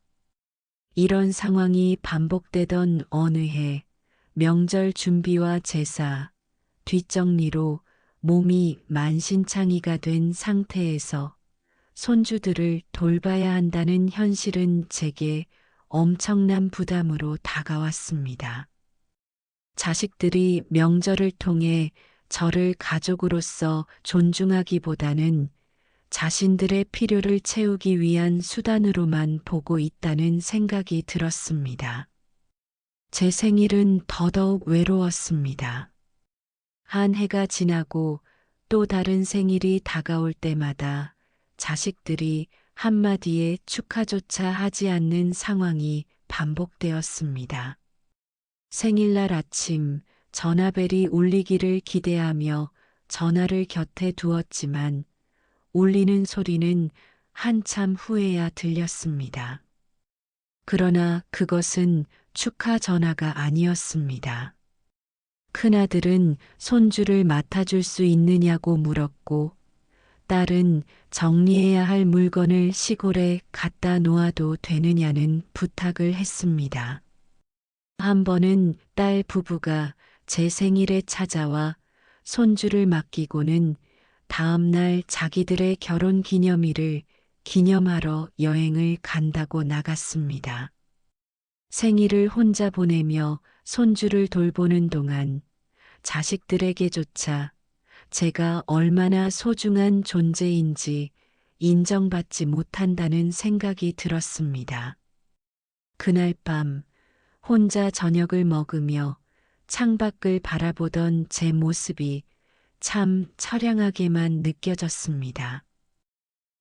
S3: 이런 상황이 반복되던 어느 해 명절 준비와 제사, 뒷정리로 몸이 만신창이가 된 상태에서 손주들을 돌봐야 한다는 현실은 제게 엄청난 부담으로 다가왔습니다. 자식들이 명절을 통해 저를 가족으로서 존중하기보다는 자신들의 필요를 채우기 위한 수단으로만 보고 있다는 생각이 들었습니다. 제 생일은 더더욱 외로웠습니다. 한 해가 지나고 또 다른 생일이 다가올 때마다 자식들이 한마디의 축하조차 하지 않는 상황이 반복되었습니다. 생일날 아침 전화벨이 울리기를 기대하며 전화를 곁에 두었지만 울리는 소리는 한참 후에야 들렸습니다. 그러나 그것은 축하 전화가 아니었습니다. 큰아들은 손주를 맡아줄 수 있느냐고 물었고, 딸은 정리해야 할 물건을 시골에 갖다 놓아도 되느냐는 부탁을 했습니다. 한 번은 딸 부부가 제 생일에 찾아와 손주를 맡기고는 다음 날 자기들의 결혼 기념일을 기념하러 여행을 간다고 나갔습니다. 생일을 혼자 보내며 손주를 돌보는 동안 자식들에게조차 제가 얼마나 소중한 존재인지 인정받지 못한다는 생각이 들었습니다. 그날 밤 혼자 저녁을 먹으며 창밖을 바라보던 제 모습이 참 처량하게만 느껴졌습니다.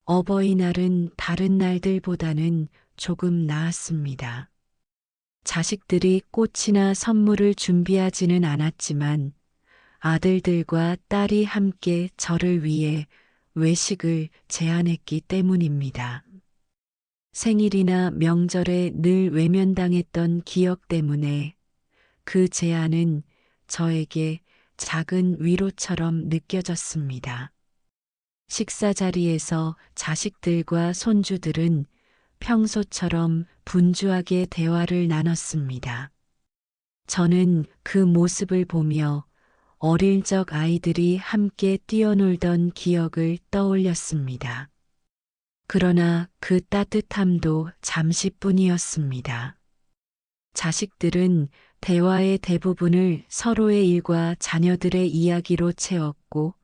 S3: 어버이날은 다른 날들보다는 조금 나았습니다. 자식들이 꽃이나 선물을 준비하지는 않았지만 아들들과 딸이 함께 저를 위해 외식을 제안했기 때문입니다. 생일이나 명절에 늘 외면당했던 기억 때문에 그 제안은 저에게 작은 위로처럼 느껴졌습니다. 식사 자리에서 자식들과 손주들은 평소처럼 분주하게 대화를 나눴습니다. 저는 그 모습을 보며 어릴 적 아이들이 함께 뛰어놀던 기억을 떠올렸습니다. 그러나 그 따뜻함도 잠시뿐이었습니다. 자식들은 대화의 대부분을 서로의 일과 자녀들의 이야기로 채웠고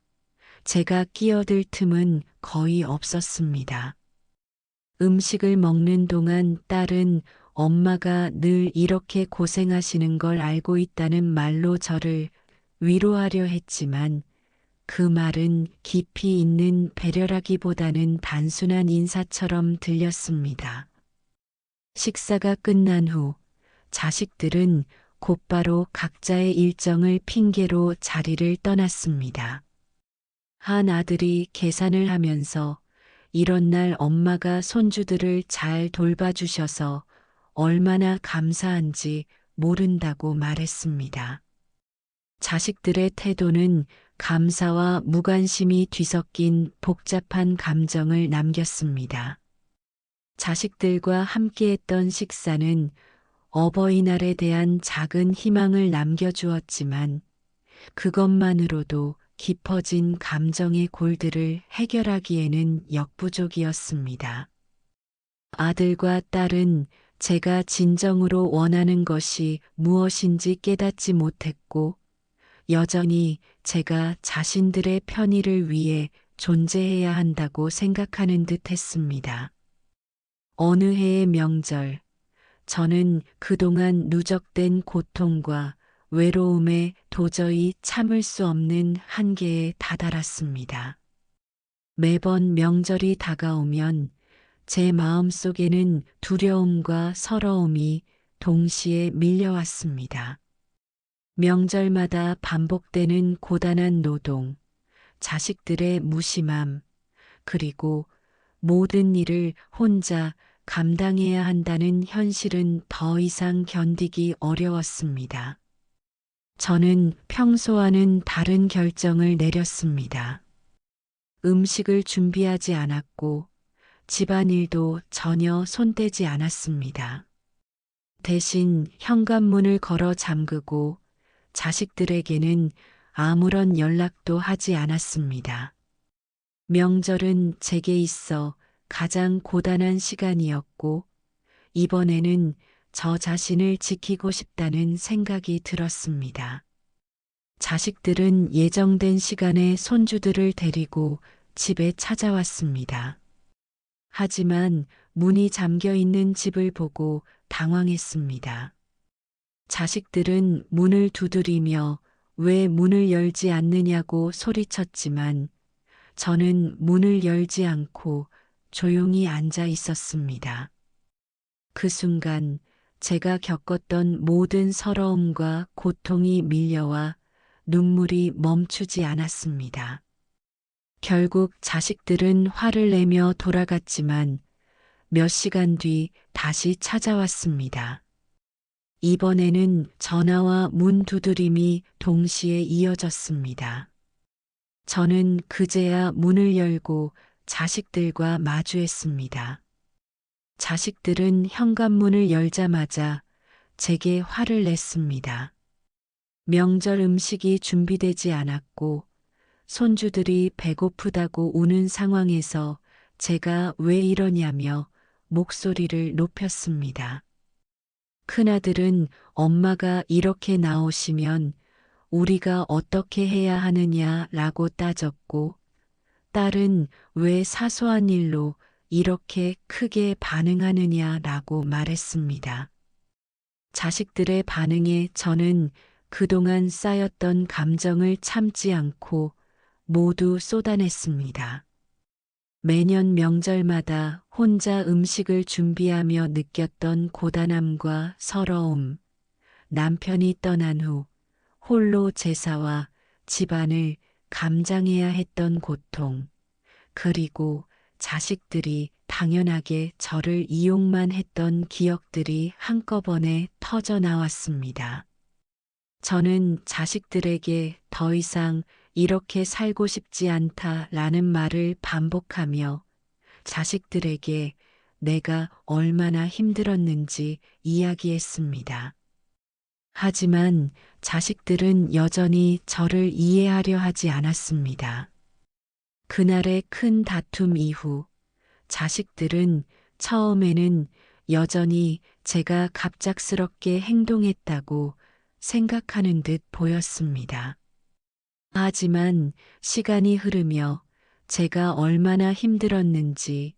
S3: 제가 끼어들 틈은 거의 없었습니다. 음식을 먹는 동안 딸은 엄마가 늘 이렇게 고생하시는 걸 알고 있다는 말로 저를 위로하려 했지만 그 말은 깊이 있는 배려라기보다는 단순한 인사처럼 들렸습니다. 식사가 끝난 후 자식들은 곧바로 각자의 일정을 핑계로 자리를 떠났습니다. 한 아들이 계산을 하면서 이런 날 엄마가 손주들을 잘 돌봐주셔서 얼마나 감사한지 모른다고 말했습니다. 자식들의 태도는 감사와 무관심이 뒤섞인 복잡한 감정을 남겼습니다. 자식들과 함께했던 식사는 어버이날에 대한 작은 희망을 남겨주었지만 그것만으로도 깊어진 감정의 골들을 해결하기에는 역부족이었습니다. 아들과 딸은 제가 진정으로 원하는 것이 무엇인지 깨닫지 못했고 여전히 제가 자신들의 편의를 위해 존재해야 한다고 생각하는 듯 했습니다. 어느 해의 명절, 저는 그동안 누적된 고통과 외로움에 도저히 참을 수 없는 한계에 다다랐습니다. 매번 명절이 다가오면 제 마음속에는 두려움과 서러움이 동시에 밀려왔습니다. 명절마다 반복되는 고단한 노동, 자식들의 무심함, 그리고 모든 일을 혼자 감당해야 한다는 현실은 더 이상 견디기 어려웠습니다. 저는 평소와는 다른 결정을 내렸습니다. 음식을 준비하지 않았고 집안일도 전혀 손대지 않았습니다. 대신 현관문을 걸어 잠그고 자식들에게는 아무런 연락도 하지 않았습니다. 명절은 제게 있어 가장 고단한 시간이었고 이번에는 저 자신을 지키고 싶다는 생각이 들었습니다. 자식들은 예정된 시간에 손주들을 데리고 집에 찾아왔습니다. 하지만 문이 잠겨 있는 집을 보고 당황했습니다. 자식들은 문을 두드리며 왜 문을 열지 않느냐고 소리쳤지만 저는 문을 열지 않고 조용히 앉아 있었습니다. 그 순간 제가 겪었던 모든 서러움과 고통이 밀려와 눈물이 멈추지 않았습니다. 결국 자식들은 화를 내며 돌아갔지만 몇 시간 뒤 다시 찾아왔습니다. 이번에는 전화와 문 두드림이 동시에 이어졌습니다. 저는 그제야 문을 열고 자식들과 마주했습니다. 자식들은 현관문을 열자마자 제게 화를 냈습니다. 명절 음식이 준비되지 않았고 손주들이 배고프다고 우는 상황에서 제가 왜 이러냐며 목소리를 높였습니다. 큰아들은 엄마가 이렇게 나오시면 우리가 어떻게 해야 하느냐라고 따졌고, 딸은 왜 사소한 일로 이렇게 크게 반응하느냐라고 말했습니다. 자식들의 반응에 저는 그동안 쌓였던 감정을 참지 않고 모두 쏟아냈습니다. 매년 명절마다 혼자 음식을 준비하며 느꼈던 고단함과 서러움, 남편이 떠난 후 홀로 제사와 집안을 감당해야 했던 고통, 그리고 자식들이 당연하게 저를 이용만 했던 기억들이 한꺼번에 터져 나왔습니다. 저는 자식들에게 더 이상 이렇게 살고 싶지 않다라는 말을 반복하며 자식들에게 내가 얼마나 힘들었는지 이야기했습니다. 하지만 자식들은 여전히 저를 이해하려 하지 않았습니다. 그날의 큰 다툼 이후 자식들은 처음에는 여전히 제가 갑작스럽게 행동했다고 생각하는 듯 보였습니다. 하지만 시간이 흐르며 제가 얼마나 힘들었는지,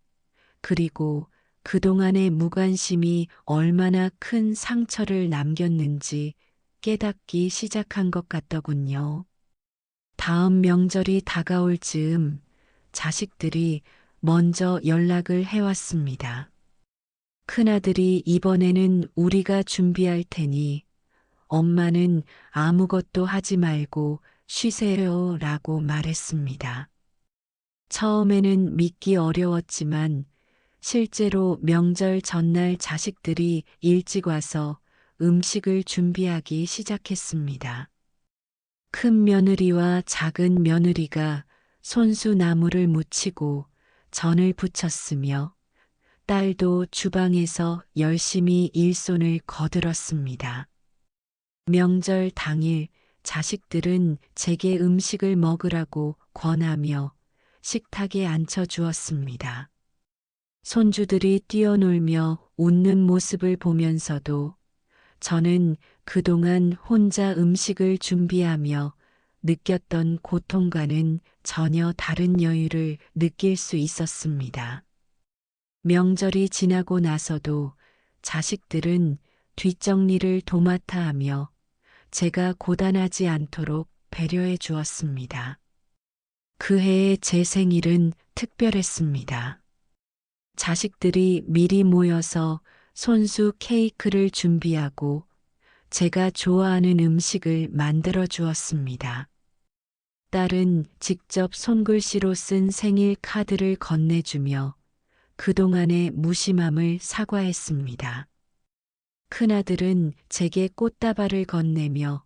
S3: 그리고 그동안의 무관심이 얼마나 큰 상처를 남겼는지 깨닫기 시작한 것 같더군요. 다음 명절이 다가올 즈음 자식들이 먼저 연락을 해왔습니다. 큰아들이 이번에는 우리가 준비할 테니 엄마는 아무것도 하지 말고 쉬세요 라고 말했습니다. 처음에는 믿기 어려웠지만 실제로 명절 전날 자식들이 일찍 와서 음식을 준비하기 시작했습니다. 큰 며느리와 작은 며느리가 손수 나물을 무치고 전을 부쳤으며 딸도 주방에서 열심히 일손을 거들었습니다. 명절 당일 자식들은 제게 음식을 먹으라고 권하며 식탁에 앉혀주었습니다. 손주들이 뛰어놀며 웃는 모습을 보면서도 저는 그동안 혼자 음식을 준비하며 느꼈던 고통과는 전혀 다른 여유를 느낄 수 있었습니다. 명절이 지나고 나서도 자식들은 뒷정리를 도맡아 하며 제가 고단하지 않도록 배려해 주었습니다. 그 해의 제 생일은 특별했습니다. 자식들이 미리 모여서 손수 케이크를 준비하고 제가 좋아하는 음식을 만들어 주었습니다. 딸은 직접 손글씨로 쓴 생일 카드를 건네주며 그동안의 무심함을 사과했습니다. 큰아들은 제게 꽃다발을 건네며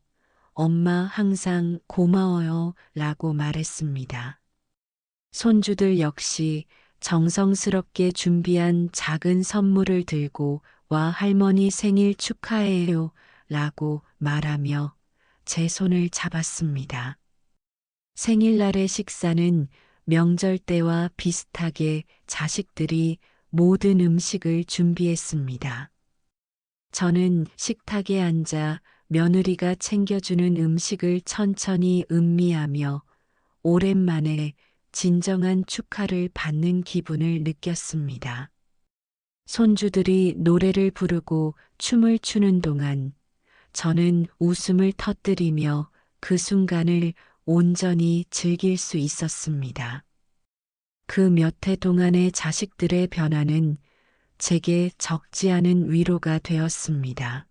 S3: 엄마 항상 고마워요 라고 말했습니다. 손주들 역시 정성스럽게 준비한 작은 선물을 들고 와 할머니 생일 축하해요 라고 말하며 제 손을 잡았습니다. 생일날의 식사는 명절 때와 비슷하게 자식들이 모든 음식을 준비했습니다. 저는 식탁에 앉아 며느리가 챙겨주는 음식을 천천히 음미하며 오랜만에 진정한 축하를 받는 기분을 느꼈습니다. 손주들이 노래를 부르고 춤을 추는 동안 저는 웃음을 터뜨리며 그 순간을 온전히 즐길 수 있었습니다. 그 몇 해 동안의 자식들의 변화는 제게 적지 않은 위로가 되었습니다.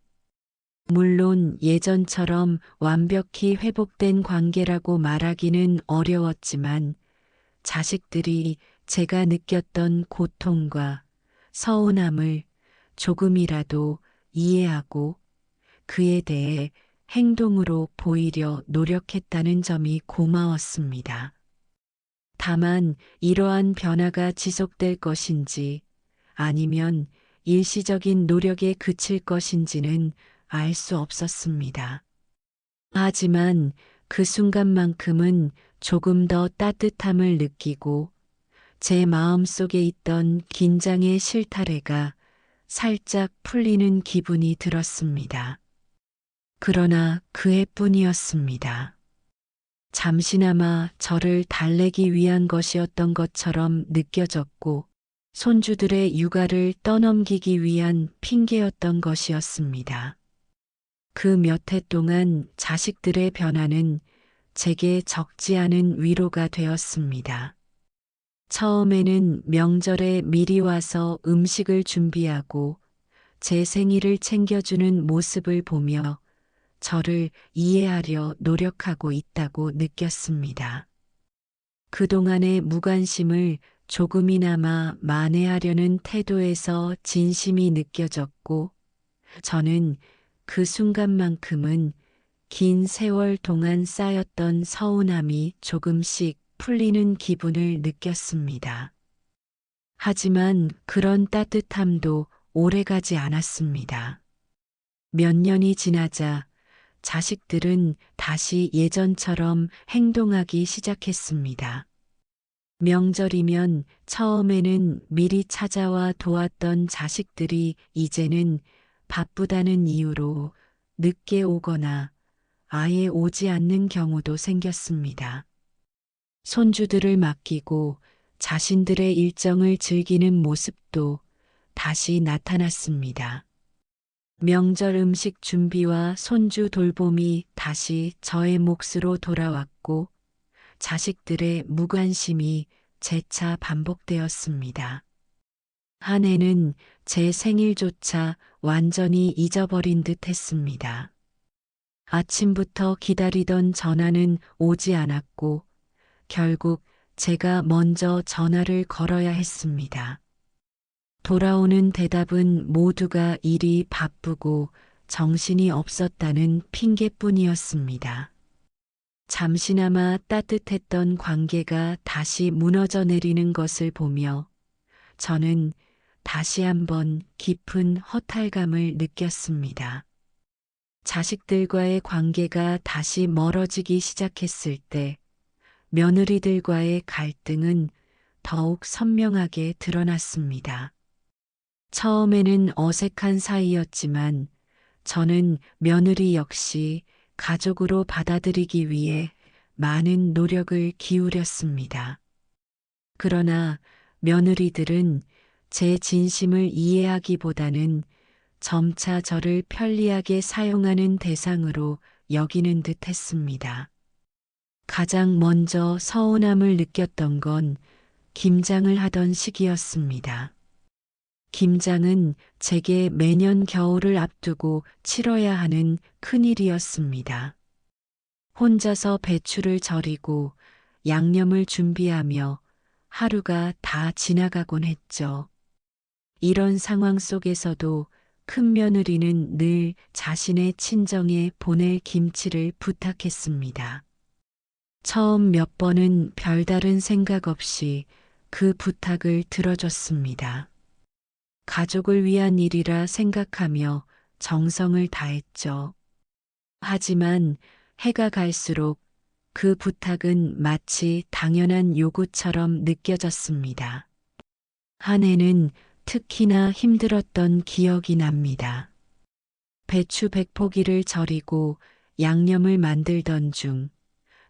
S3: 물론 예전처럼 완벽히 회복된 관계라고 말하기는 어려웠지만 자식들이 제가 느꼈던 고통과 서운함을 조금이라도 이해하고 그에 대해 행동으로 보이려 노력했다는 점이 고마웠습니다. 다만 이러한 변화가 지속될 것인지 아니면 일시적인 노력에 그칠 것인지는 알 수 없었습니다. 하지만 그 순간만큼은 조금 더 따뜻함을 느끼고 제 마음속에 있던 긴장의 실타래가 살짝 풀리는 기분이 들었습니다. 그러나 그 해뿐이었습니다. 잠시나마 저를 달래기 위한 것이었던 것처럼 느껴졌고 손주들의 육아를 떠넘기기 위한 핑계였던 것이었습니다. 그 몇 해 동안 자식들의 변화는 제게 적지 않은 위로가 되었습니다. 처음에는 명절에 미리 와서 음식을 준비하고 제 생일을 챙겨주는 모습을 보며 저를 이해하려 노력하고 있다고 느꼈습니다. 그동안의 무관심을 조금이나마 만회하려는 태도에서 진심이 느껴졌고, 저는 그 순간만큼은 긴 세월 동안 쌓였던 서운함이 조금씩 풀리는 기분을 느꼈습니다. 하지만 그런 따뜻함도 오래가지 않았습니다. 몇 년이 지나자 자식들은 다시 예전처럼 행동하기 시작했습니다. 명절이면 처음에는 미리 찾아와 도왔던 자식들이 이제는 바쁘다는 이유로 늦게 오거나 아예 오지 않는 경우도 생겼습니다. 손주들을 맡기고 자신들의 일정을 즐기는 모습도 다시 나타났습니다. 명절 음식 준비와 손주 돌봄이 다시 저의 몫으로 돌아왔고 자식들의 무관심이 재차 반복되었습니다. 한 해는 제 생일조차 완전히 잊어버린 듯 했습니다. 아침부터 기다리던 전화는 오지 않았고 결국 제가 먼저 전화를 걸어야 했습니다. 돌아오는 대답은 모두가 일이 바쁘고 정신이 없었다는 핑계뿐이었습니다. 잠시나마 따뜻했던 관계가 다시 무너져 내리는 것을 보며 저는 다시 한번 깊은 허탈감을 느꼈습니다. 자식들과의 관계가 다시 멀어지기 시작했을 때 며느리들과의 갈등은 더욱 선명하게 드러났습니다. 처음에는 어색한 사이였지만 저는 며느리 역시 가족으로 받아들이기 위해 많은 노력을 기울였습니다. 그러나 며느리들은 제 진심을 이해하기보다는 점차 저를 편리하게 사용하는 대상으로 여기는 듯 했습니다. 가장 먼저 서운함을 느꼈던 건 김장을 하던 시기였습니다. 김장은 제게 매년 겨울을 앞두고 치러야 하는 큰일이었습니다. 혼자서 배추를 절이고 양념을 준비하며 하루가 다 지나가곤 했죠. 이런 상황 속에서도 큰며느리는 늘 자신의 친정에 보낼 김치를 부탁했습니다. 처음 몇 번은 별다른 생각 없이 그 부탁을 들어줬습니다. 가족을 위한 일이라 생각하며 정성을 다했죠. 하지만 해가 갈수록 그 부탁은 마치 당연한 요구처럼 느껴졌습니다. 한 해는 특히나 힘들었던 기억이 납니다. 배추 100포기를 절이고 양념을 만들던 중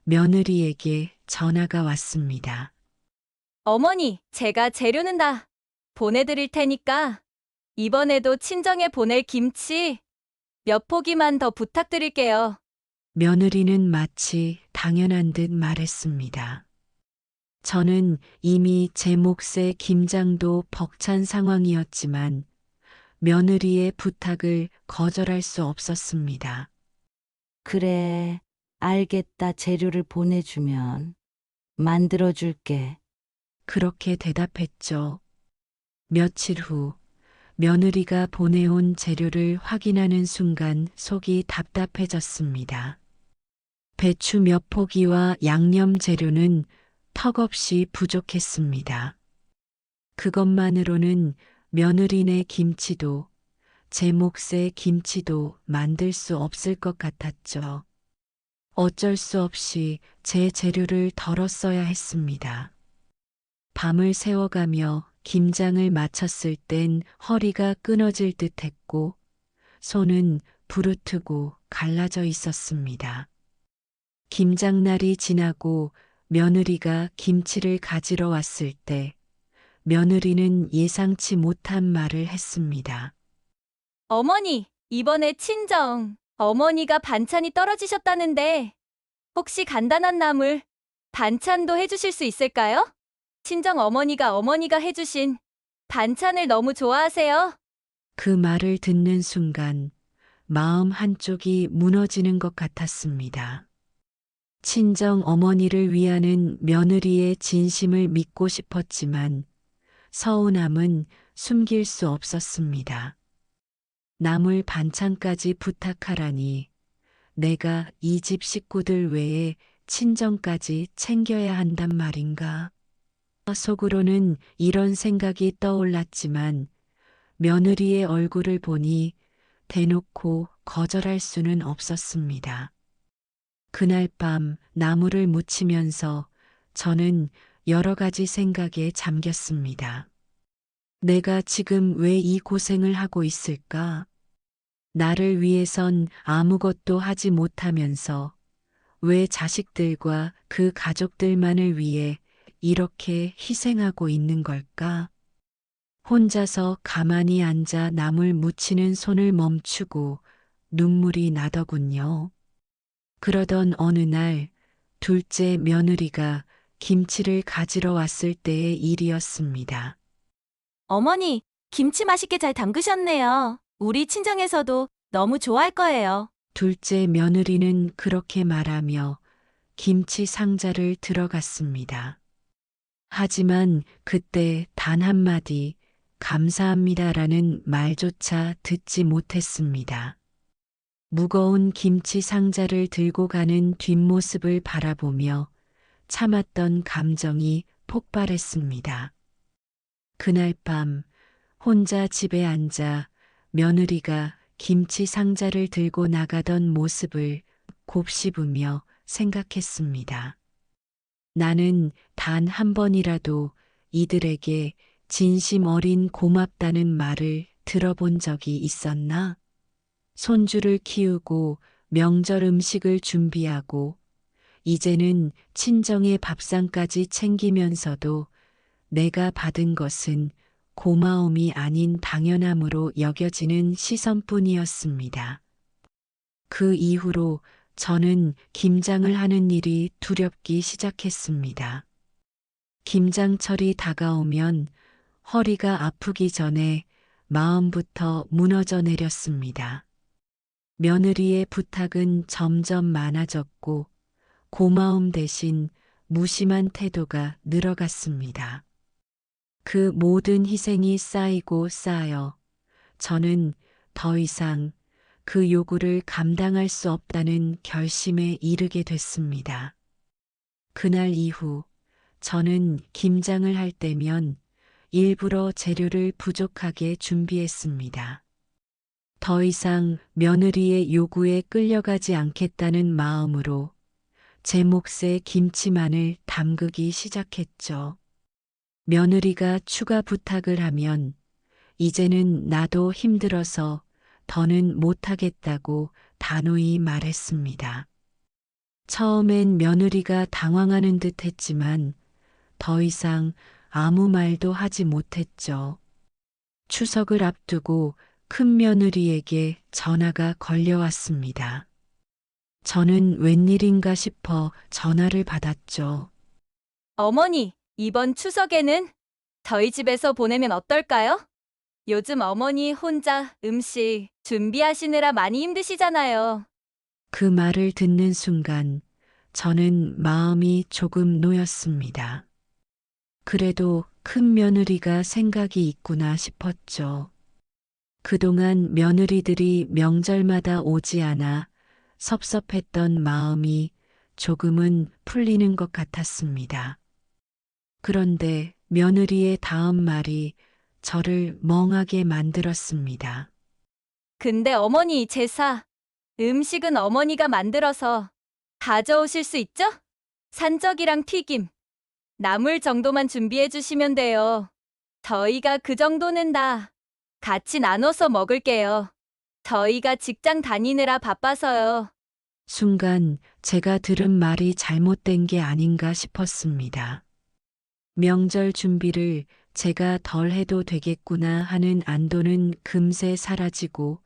S3: 며느리에게 전화가 왔습니다.
S4: 어머니, 제가 재료는 다 보내드릴 테니까 이번에도 친정에 보낼 김치 몇 포기만 더 부탁드릴게요.
S3: 며느리는 마치 당연한 듯 말했습니다. 저는 이미 제 몫의 김장도 벅찬 상황이었지만 며느리의 부탁을 거절할 수 없었습니다.
S2: 그래, 알겠다. 재료를 보내주면 만들어줄게.
S3: 그렇게 대답했죠. 며칠 후 며느리가 보내온 재료를 확인하는 순간 속이 답답해졌습니다. 배추 몇 포기와 양념 재료는 턱없이 부족했습니다. 그것만으로는 며느리네 김치도 제 몫의 김치도 만들 수 없을 것 같았죠. 어쩔 수 없이 제 재료를 덜었어야 했습니다. 밤을 새워가며 김장을 마쳤을 땐 허리가 끊어질 듯 했고 손은 부르트고 갈라져 있었습니다. 김장날이 지나고 며느리가 김치를 가지러 왔을 때 며느리는 예상치 못한 말을 했습니다.
S4: 어머니, 이번에 친정. 어머니가 반찬이 떨어지셨다는데 혹시 간단한 나물 반찬도 해주실 수 있을까요? 친정 어머니가 해주신 반찬을 너무 좋아하세요.
S3: 그 말을 듣는 순간 마음 한쪽이 무너지는 것 같았습니다. 친정 어머니를 위하는 며느리의 진심을 믿고 싶었지만 서운함은 숨길 수 없었습니다. 나물 반찬까지 부탁하라니 내가 이 집 식구들 외에 친정까지 챙겨야 한단 말인가? 속으로는 이런 생각이 떠올랐지만 며느리의 얼굴을 보니 대놓고 거절할 수는 없었습니다. 그날 밤 나물을 무치면서 저는 여러 가지 생각에 잠겼습니다. 내가 지금 왜 이 고생을 하고 있을까? 나를 위해선 아무것도 하지 못하면서 왜 자식들과 그 가족들만을 위해 이렇게 희생하고 있는 걸까? 혼자서 가만히 앉아 나물 무치는 손을 멈추고 눈물이 나더군요. 그러던 어느 날 둘째 며느리가 김치를 가지러 왔을 때의 일이었습니다.
S4: 어머니, 김치 맛있게 잘 담그셨네요. 우리 친정에서도 너무 좋아할 거예요.
S3: 둘째 며느리는 그렇게 말하며 김치 상자를 들어갔습니다. 하지만 그때 단 한마디 감사합니다라는 말조차 듣지 못했습니다. 무거운 김치 상자를 들고 가는 뒷모습을 바라보며 참았던 감정이 폭발했습니다. 그날 밤 혼자 집에 앉아 며느리가 김치 상자를 들고 나가던 모습을 곱씹으며 생각했습니다. 나는 단 한 번이라도 이들에게 진심 어린 고맙다는 말을 들어본 적이 있었나? 손주를 키우고 명절 음식을 준비하고 이제는 친정의 밥상까지 챙기면서도 내가 받은 것은 고마움이 아닌 당연함으로 여겨지는 시선뿐이었습니다. 그 이후로 저는 김장을 하는 일이 두렵기 시작했습니다. 김장철이 다가오면 허리가 아프기 전에 마음부터 무너져 내렸습니다. 며느리의 부탁은 점점 많아졌고 고마움 대신 무심한 태도가 늘어갔습니다. 그 모든 희생이 쌓이고 쌓여 저는 더 이상 그 요구를 감당할 수 없다는 결심에 이르게 됐습니다. 그날 이후 저는 김장을 할 때면 일부러 재료를 부족하게 준비했습니다. 더 이상 며느리의 요구에 끌려가지 않겠다는 마음으로 제 몫의 김치만을 담그기 시작했죠. 며느리가 추가 부탁을 하면 이제는 나도 힘들어서 더는 못하겠다고 단호히 말했습니다. 처음엔 며느리가 당황하는 듯 했지만 더 이상 아무 말도 하지 못했죠. 추석을 앞두고 큰 며느리에게 전화가 걸려왔습니다. 저는 웬일인가 싶어 전화를 받았죠.
S4: 어머니, 이번 추석에는 저희 집에서 보내면 어떨까요? 요즘 어머니 혼자 음식 준비하시느라 많이 힘드시잖아요.
S3: 그 말을 듣는 순간 저는 마음이 조금 놓였습니다. 그래도 큰 며느리가 생각이 있구나 싶었죠. 그동안 며느리들이 명절마다 오지 않아 섭섭했던 마음이 조금은 풀리는 것 같았습니다. 그런데 며느리의 다음 말이 저를 멍하게 만들었습니다.
S4: 근데 어머니 제사, 음식은 어머니가 만들어서 가져오실 수 있죠? 산적이랑 튀김, 나물 정도만 준비해 주시면 돼요. 저희가 그 정도는 다 같이 나눠서 먹을게요. 저희가 직장 다니느라 바빠서요.
S3: 순간 제가 들은 말이 잘못된 게 아닌가 싶었습니다. 명절 준비를 제가 덜 해도 되겠구나 하는 안도는 금세 사라지고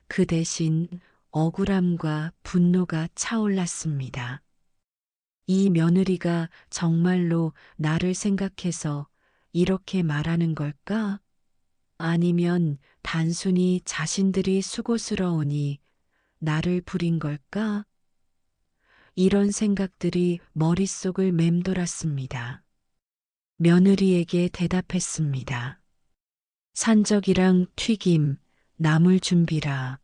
S3: 그 대신 억울함과 분노가 차올랐습니다. 이 며느리가 정말로 나를 생각해서 이렇게 말하는 걸까? 아니면 단순히 자신들이 수고스러우니 나를 부린 걸까? 이런 생각들이 머릿속을 맴돌았습니다. 며느리에게 대답했습니다. 산적이랑 튀김, 나물 준비라.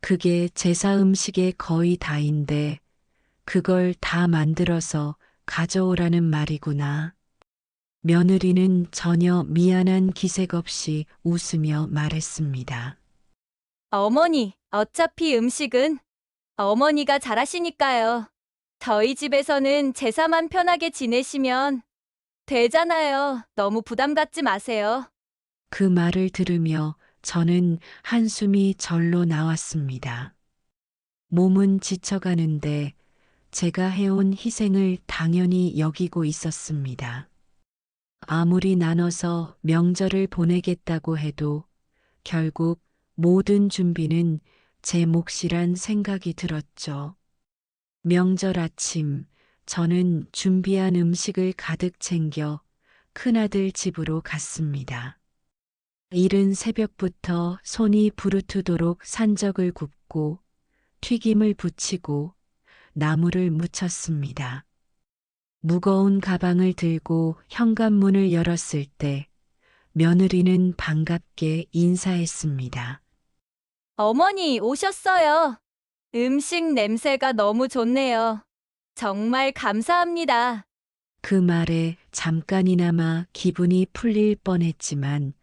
S3: 그게 제사 음식의 거의 다인데 그걸 다 만들어서 가져오라는 말이구나. 며느리는 전혀 미안한 기색 없이 웃으며 말했습니다.
S4: 어머니, 어차피 음식은 어머니가 잘하시니까요. 저희 집에서는 제사만 편하게 지내시면 되잖아요. 너무 부담 갖지 마세요.
S3: 그 말을 들으며 저는 한숨이 절로 나왔습니다. 몸은 지쳐가는데 제가 해온 희생을 당연히 여기고 있었습니다. 아무리 나눠서 명절을 보내겠다고 해도 결국 모든 준비는 제 몫이란 생각이 들었죠. 명절 아침, 저는 준비한 음식을 가득 챙겨 큰아들 집으로 갔습니다. 이른 새벽부터 손이 부르트도록 산적을 굽고 튀김을 부치고 나물을 무쳤습니다. 무거운 가방을 들고 현관문을 열었을 때 며느리는 반갑게 인사했습니다.
S4: 어머니 오셨어요. 음식 냄새가 너무 좋네요. 정말 감사합니다.
S3: 그 말에 잠깐이나마 기분이 풀릴 뻔했지만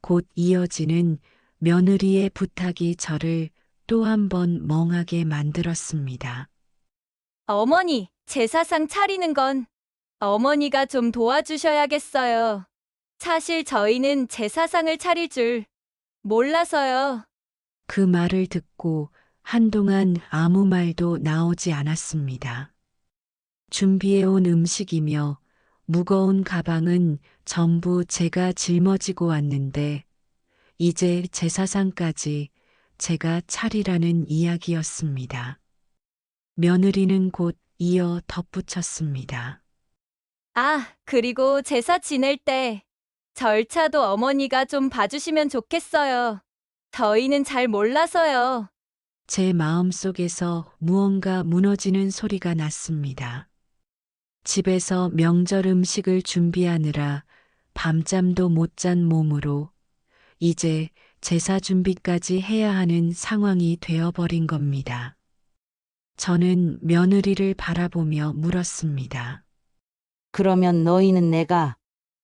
S3: 곧 이어지는 며느리의 부탁이 저를 또 한 번 멍하게 만들었습니다.
S4: 어머니, 제사상 차리는 건 어머니가 좀 도와주셔야겠어요. 사실 저희는 제사상을 차릴 줄 몰라서요.
S3: 그 말을 듣고 한동안 아무 말도 나오지 않았습니다. 준비해온 음식이며 무거운 가방은 전부 제가 짊어지고 왔는데 이제 제사상까지 제가 차리라는 이야기였습니다. 며느리는 곧 이어 덧붙였습니다.
S4: 아, 그리고 제사 지낼 때 절차도 어머니가 좀 봐주시면 좋겠어요. 저희는 잘 몰라서요.
S3: 제 마음속에서 무언가 무너지는 소리가 났습니다. 집에서 명절 음식을 준비하느라 밤잠도 못 잔 몸으로 이제 제사 준비까지 해야 하는 상황이 되어버린 겁니다. 저는 며느리를 바라보며 물었습니다.
S2: 그러면 너희는 내가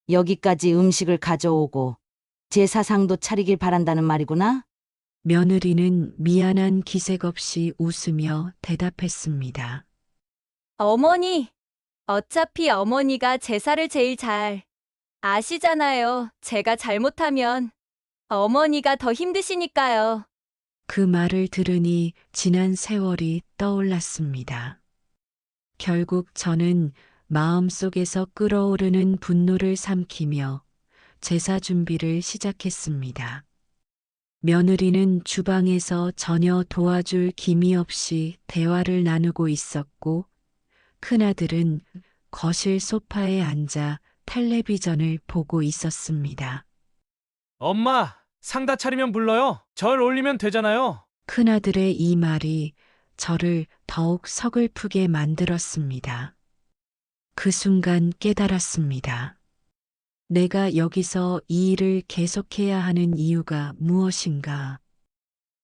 S2: 여기까지 음식을 가져오고 제사상도 차리길 바란다는 말이구나?
S3: 며느리는 미안한 기색 없이 웃으며 대답했습니다.
S4: 어머니, 어차피 어머니가 제사를 제일 잘 아시잖아요. 제가 잘못하면 어머니가 더 힘드시니까요.
S3: 그 말을 들으니 지난 세월이 떠올랐습니다. 결국 저는 마음속에서 끓어오르는 분노를 삼키며 제사 준비를 시작했습니다. 며느리는 주방에서 전혀 도와줄 기미 없이 대화를 나누고 있었고 큰아들은 거실 소파에 앉아 텔레비전을 보고 있었습니다.
S1: 엄마, 상 다 차리면 불러요. 절 올리면 되잖아요.
S3: 큰아들의 이 말이 저를 더욱 서글프게 만들었습니다. 그 순간 깨달았습니다. 내가 여기서 이 일을 계속해야 하는 이유가 무엇인가?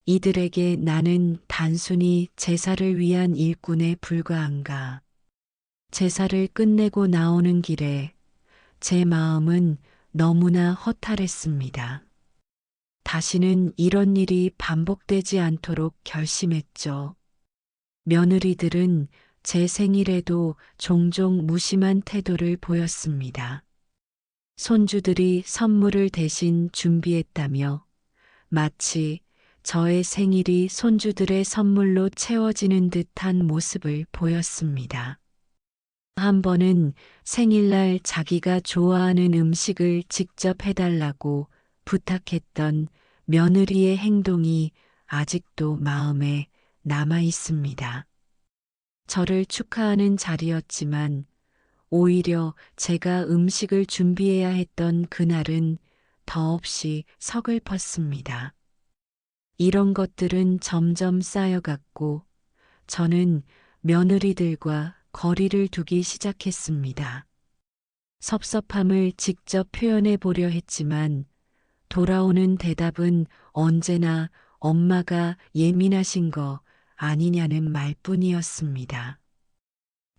S3: 이들에게 나는 단순히 제사를 위한 일꾼에 불과한가? 제사를 끝내고 나오는 길에 제 마음은 너무나 허탈했습니다. 다시는 이런 일이 반복되지 않도록 결심했죠. 며느리들은 제 생일에도 종종 무심한 태도를 보였습니다. 손주들이 선물을 대신 준비했다며 마치 저의 생일이 손주들의 선물로 채워지는 듯한 모습을 보였습니다. 한 번은 생일날 자기가 좋아하는 음식을 직접 해달라고 부탁했던 며느리의 행동이 아직도 마음에 남아 있습니다. 저를 축하하는 자리였지만 오히려 제가 음식을 준비해야 했던 그날은 더없이 서글펐습니다. 이런 것들은 점점 쌓여갔고 저는 며느리들과 거리를 두기 시작했습니다. 섭섭함을 직접 표현해 보려 했지만 돌아오는 대답은 언제나 엄마가 예민하신 거 아니냐는 말뿐이었습니다.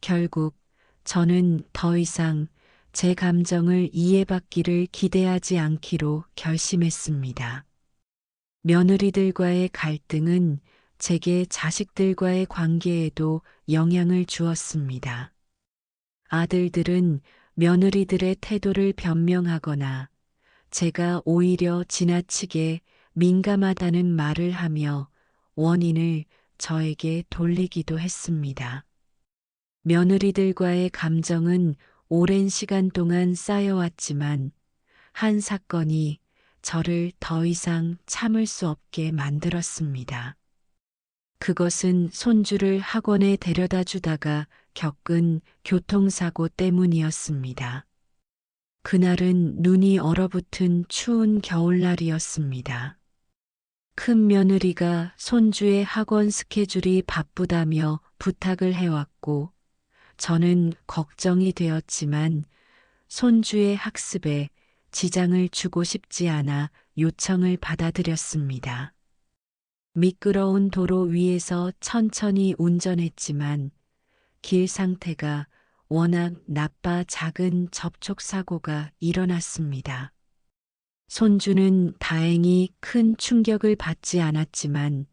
S3: 결국 저는 더 이상 제 감정을 이해받기를 기대하지 않기로 결심했습니다. 며느리들과의 갈등은 제게 자식들과의 관계에도 영향을 주었습니다. 아들들은 며느리들의 태도를 변명하거나 제가 오히려 지나치게 민감하다는 말을 하며 원인을 저에게 돌리기도 했습니다. 며느리들과의 감정은 오랜 시간 동안 쌓여왔지만 한 사건이 저를 더 이상 참을 수 없게 만들었습니다. 그것은 손주를 학원에 데려다 주다가 겪은 교통사고 때문이었습니다. 그날은 눈이 얼어붙은 추운 겨울날이었습니다. 큰 며느리가 손주의 학원 스케줄이 바쁘다며 부탁을 해왔고 저는 걱정이 되었지만 손주의 학습에 지장을 주고 싶지 않아 요청을 받아들였습니다. 미끄러운 도로 위에서 천천히 운전했지만 길 상태가 워낙 나빠 작은 접촉사고가 일어났습니다. 손주는 다행히 큰 충격을 받지 않았지만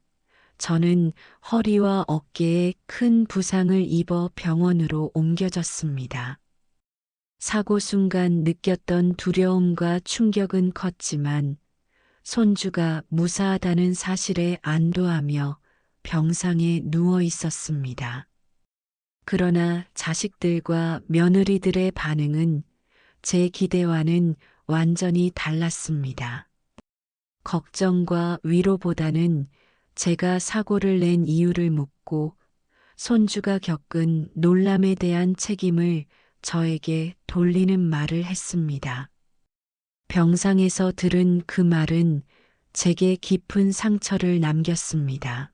S3: 저는 허리와 어깨에 큰 부상을 입어 병원으로 옮겨졌습니다. 사고 순간 느꼈던 두려움과 충격은 컸지만 손주가 무사하다는 사실에 안도하며 병상에 누워 있었습니다. 그러나 자식들과 며느리들의 반응은 제 기대와는 완전히 달랐습니다. 걱정과 위로보다는 제가 사고를 낸 이유를 묻고 손주가 겪은 놀람에 대한 책임을 저에게 돌리는 말을 했습니다. 병상에서 들은 그 말은 제게 깊은 상처를 남겼습니다.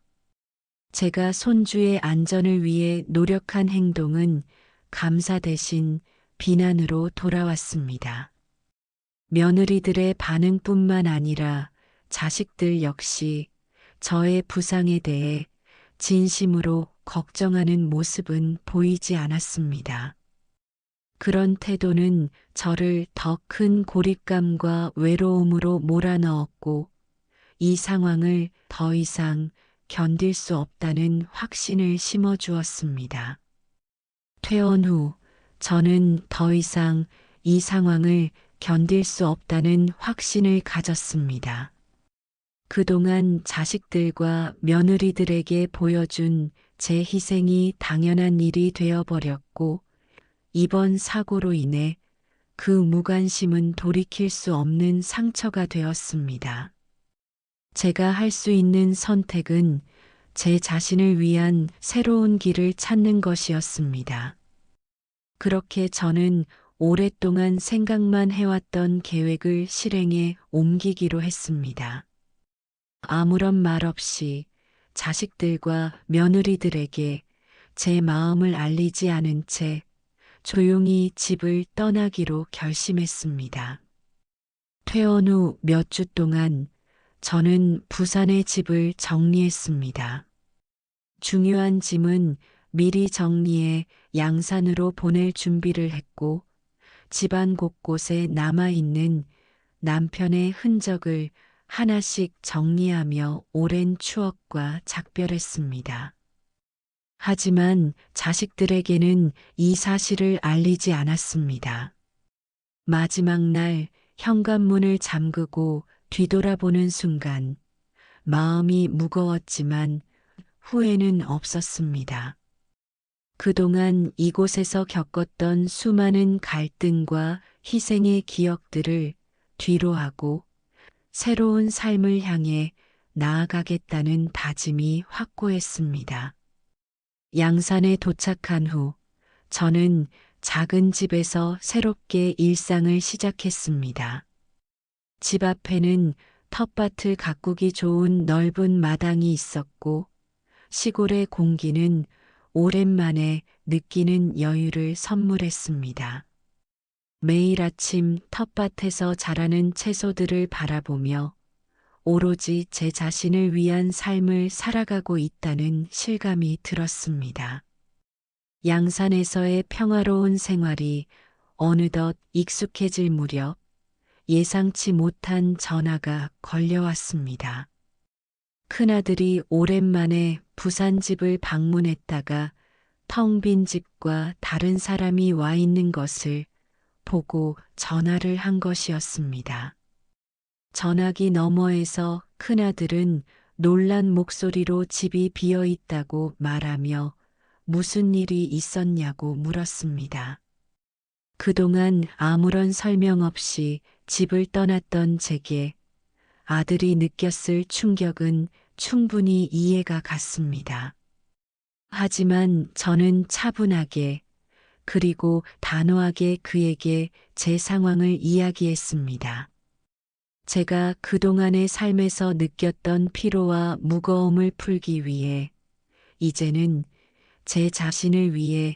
S3: 제가 손주의 안전을 위해 노력한 행동은 감사 대신 비난으로 돌아왔습니다. 며느리들의 반응뿐만 아니라 자식들 역시 저의 부상에 대해 진심으로 걱정하는 모습은 보이지 않았습니다. 그런 태도는 저를 더 큰 고립감과 외로움으로 몰아넣었고 이 상황을 더 이상 견딜 수 없다는 확신을 심어주었습니다. 퇴원 후 저는 더 이상 이 상황을 견딜 수 없다는 확신을 가졌습니다. 그동안 자식들과 며느리들에게 보여준 제 희생이 당연한 일이 되어버렸고 이번 사고로 인해 그 무관심은 돌이킬 수 없는 상처가 되었습니다. 제가 할 수 있는 선택은 제 자신을 위한 새로운 길을 찾는 것이었습니다. 그렇게 저는 오랫동안 생각만 해왔던 계획을 실행에 옮기기로 했습니다. 아무런 말 없이 자식들과 며느리들에게 제 마음을 알리지 않은 채 조용히 집을 떠나기로 결심했습니다. 퇴원 후 몇 주 동안 저는 부산의 집을 정리했습니다. 중요한 짐은 미리 정리해 양산으로 보낼 준비를 했고, 집안 곳곳에 남아있는 남편의 흔적을 하나씩 정리하며 오랜 추억과 작별했습니다. 하지만 자식들에게는 이 사실을 알리지 않았습니다. 마지막 날 현관문을 잠그고 뒤돌아보는 순간 마음이 무거웠지만 후회는 없었습니다. 그동안 이곳에서 겪었던 수많은 갈등과 희생의 기억들을 뒤로하고 새로운 삶을 향해 나아가겠다는 다짐이 확고했습니다. 양산에 도착한 후 저는 작은 집에서 새롭게 일상을 시작했습니다. 집 앞에는 텃밭을 가꾸기 좋은 넓은 마당이 있었고, 시골의 공기는 오랜만에 느끼는 여유를 선물했습니다. 매일 아침 텃밭에서 자라는 채소들을 바라보며 오로지 제 자신을 위한 삶을 살아가고 있다는 실감이 들었습니다. 양산에서의 평화로운 생활이 어느덧 익숙해질 무렵 예상치 못한 전화가 걸려왔습니다. 큰아들이 오랜만에 부산 집을 방문했다가 텅 빈 집과 다른 사람이 와 있는 것을 보고 전화를 한 것이었습니다. 전화기 너머에서 큰아들은 놀란 목소리로 집이 비어 있다고 말하며 무슨 일이 있었냐고 물었습니다. 그동안 아무런 설명 없이 집을 떠났던 제게 아들이 느꼈을 충격은 충분히 이해가 갔습니다. 하지만 저는 차분하게 그리고 단호하게 그에게 제 상황을 이야기했습니다. 제가 그동안의 삶에서 느꼈던 피로와 무거움을 풀기 위해 이제는 제 자신을 위해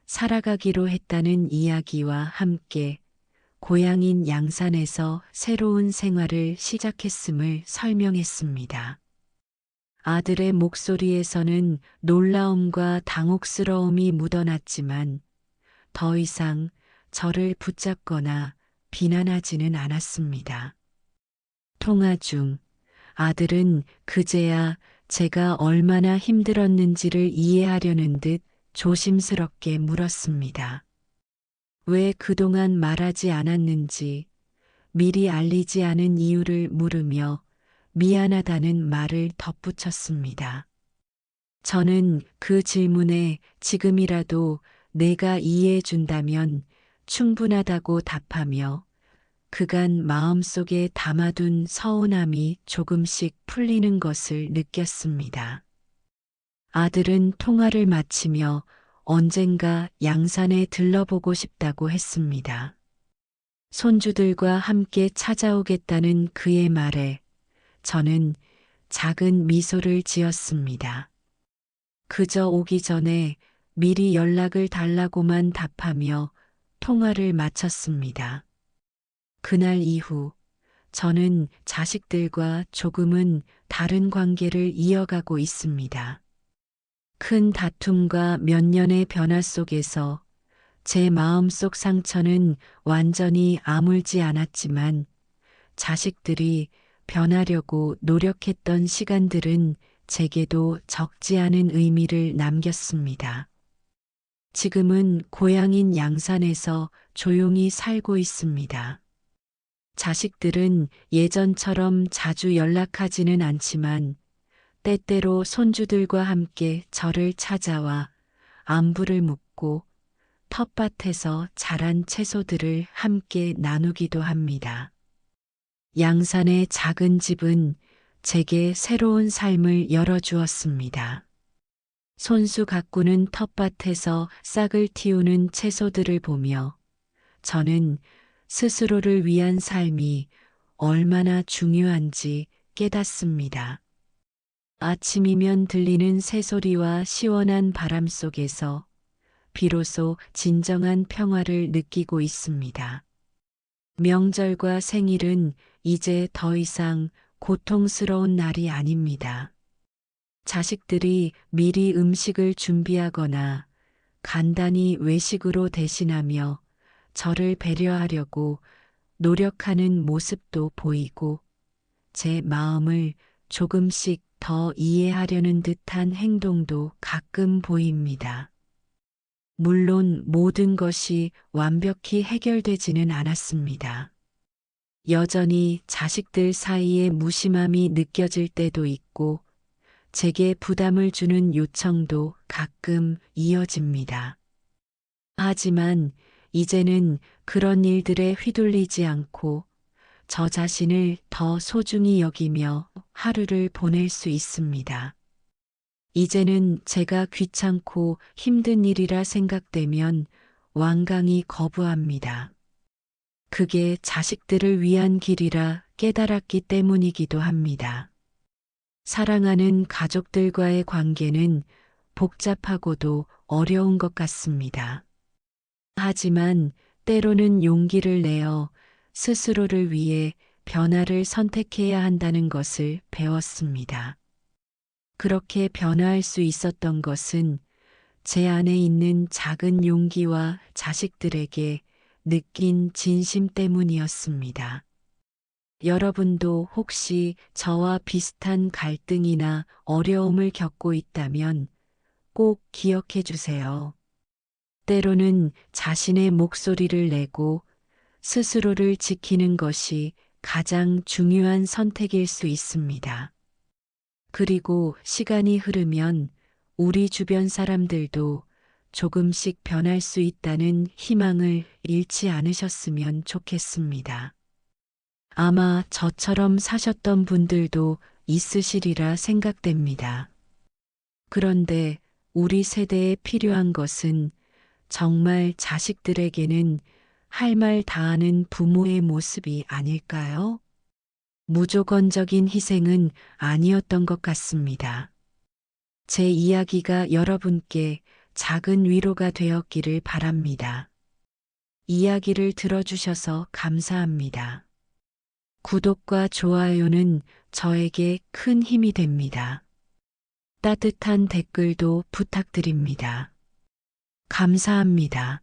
S3: 살아가기로 했다는 이야기와 함께 고향인 양산에서 새로운 생활을 시작했음을 설명했습니다. 아들의 목소리에서는 놀라움과 당혹스러움이 묻어났지만 더 이상 저를 붙잡거나 비난하지는 않았습니다. 통화 중 아들은 그제야 제가 얼마나 힘들었는지를 이해하려는 듯 조심스럽게 물었습니다. 왜 그동안 말하지 않았는지, 미리 알리지 않은 이유를 물으며 미안하다는 말을 덧붙였습니다. 저는 그 질문에 지금이라도 내가 이해해 준다면 충분하다고 답하며 그간 마음속에 담아둔 서운함이 조금씩 풀리는 것을 느꼈습니다. 아들은 통화를 마치며 언젠가 양산에 들러보고 싶다고 했습니다. 손주들과 함께 찾아오겠다는 그의 말에 저는 작은 미소를 지었습니다. 그저 오기 전에 미리 연락을 달라고만 답하며 통화를 마쳤습니다. 그날 이후 저는 자식들과 조금은 다른 관계를 이어가고 있습니다. 큰 다툼과 몇 년의 변화 속에서 제 마음속 상처는 완전히 아물지 않았지만 자식들이 변하려고 노력했던 시간들은 제게도 적지 않은 의미를 남겼습니다. 지금은 고향인 양산에서 조용히 살고 있습니다. 자식들은 예전처럼 자주 연락하지는 않지만 때때로 손주들과 함께 저를 찾아와 안부를 묻고 텃밭에서 자란 채소들을 함께 나누기도 합니다. 양산의 작은 집은 제게 새로운 삶을 열어주었습니다. 손수 가꾸는 텃밭에서 싹을 틔우는 채소들을 보며 저는 스스로를 위한 삶이 얼마나 중요한지 깨닫습니다. 아침이면 들리는 새소리와 시원한 바람 속에서 비로소 진정한 평화를 느끼고 있습니다. 명절과 생일은 이제 더 이상 고통스러운 날이 아닙니다. 자식들이 미리 음식을 준비하거나 간단히 외식으로 대신하며 저를 배려하려고 노력하는 모습도 보이고 제 마음을 조금씩 더 이해하려는 듯한 행동도 가끔 보입니다. 물론 모든 것이 완벽히 해결되지는 않았습니다. 여전히 자식들 사이에 무심함이 느껴질 때도 있고 제게 부담을 주는 요청도 가끔 이어집니다. 하지만 이제는 그런 일들에 휘둘리지 않고 저 자신을 더 소중히 여기며 하루를 보낼 수 있습니다. 이제는 제가 귀찮고 힘든 일이라 생각되면 완강히 거부합니다. 그게 자식들을 위한 길이라 깨달았기 때문이기도 합니다. 사랑하는 가족들과의 관계는 복잡하고도 어려운 것 같습니다. 하지만 때로는 용기를 내어 스스로를 위해 변화를 선택해야 한다는 것을 배웠습니다. 그렇게 변화할 수 있었던 것은 제 안에 있는 작은 용기와 자식들에게 느낀 진심 때문이었습니다. 여러분도 혹시 저와 비슷한 갈등이나 어려움을 겪고 있다면 꼭 기억해 주세요. 때로는 자신의 목소리를 내고 스스로를 지키는 것이 가장 중요한 선택일 수 있습니다. 그리고 시간이 흐르면 우리 주변 사람들도 조금씩 변할 수 있다는 희망을 잃지 않으셨으면 좋겠습니다. 아마 저처럼 사셨던 분들도 있으시리라 생각됩니다. 그런데 우리 세대에 필요한 것은 정말 자식들에게는 할 말 다하는 부모의 모습이 아닐까요? 무조건적인 희생은 아니었던 것 같습니다. 제 이야기가 여러분께 작은 위로가 되었기를 바랍니다. 이야기를 들어주셔서 감사합니다. 구독과 좋아요는 저에게 큰 힘이 됩니다. 따뜻한 댓글도 부탁드립니다. 감사합니다.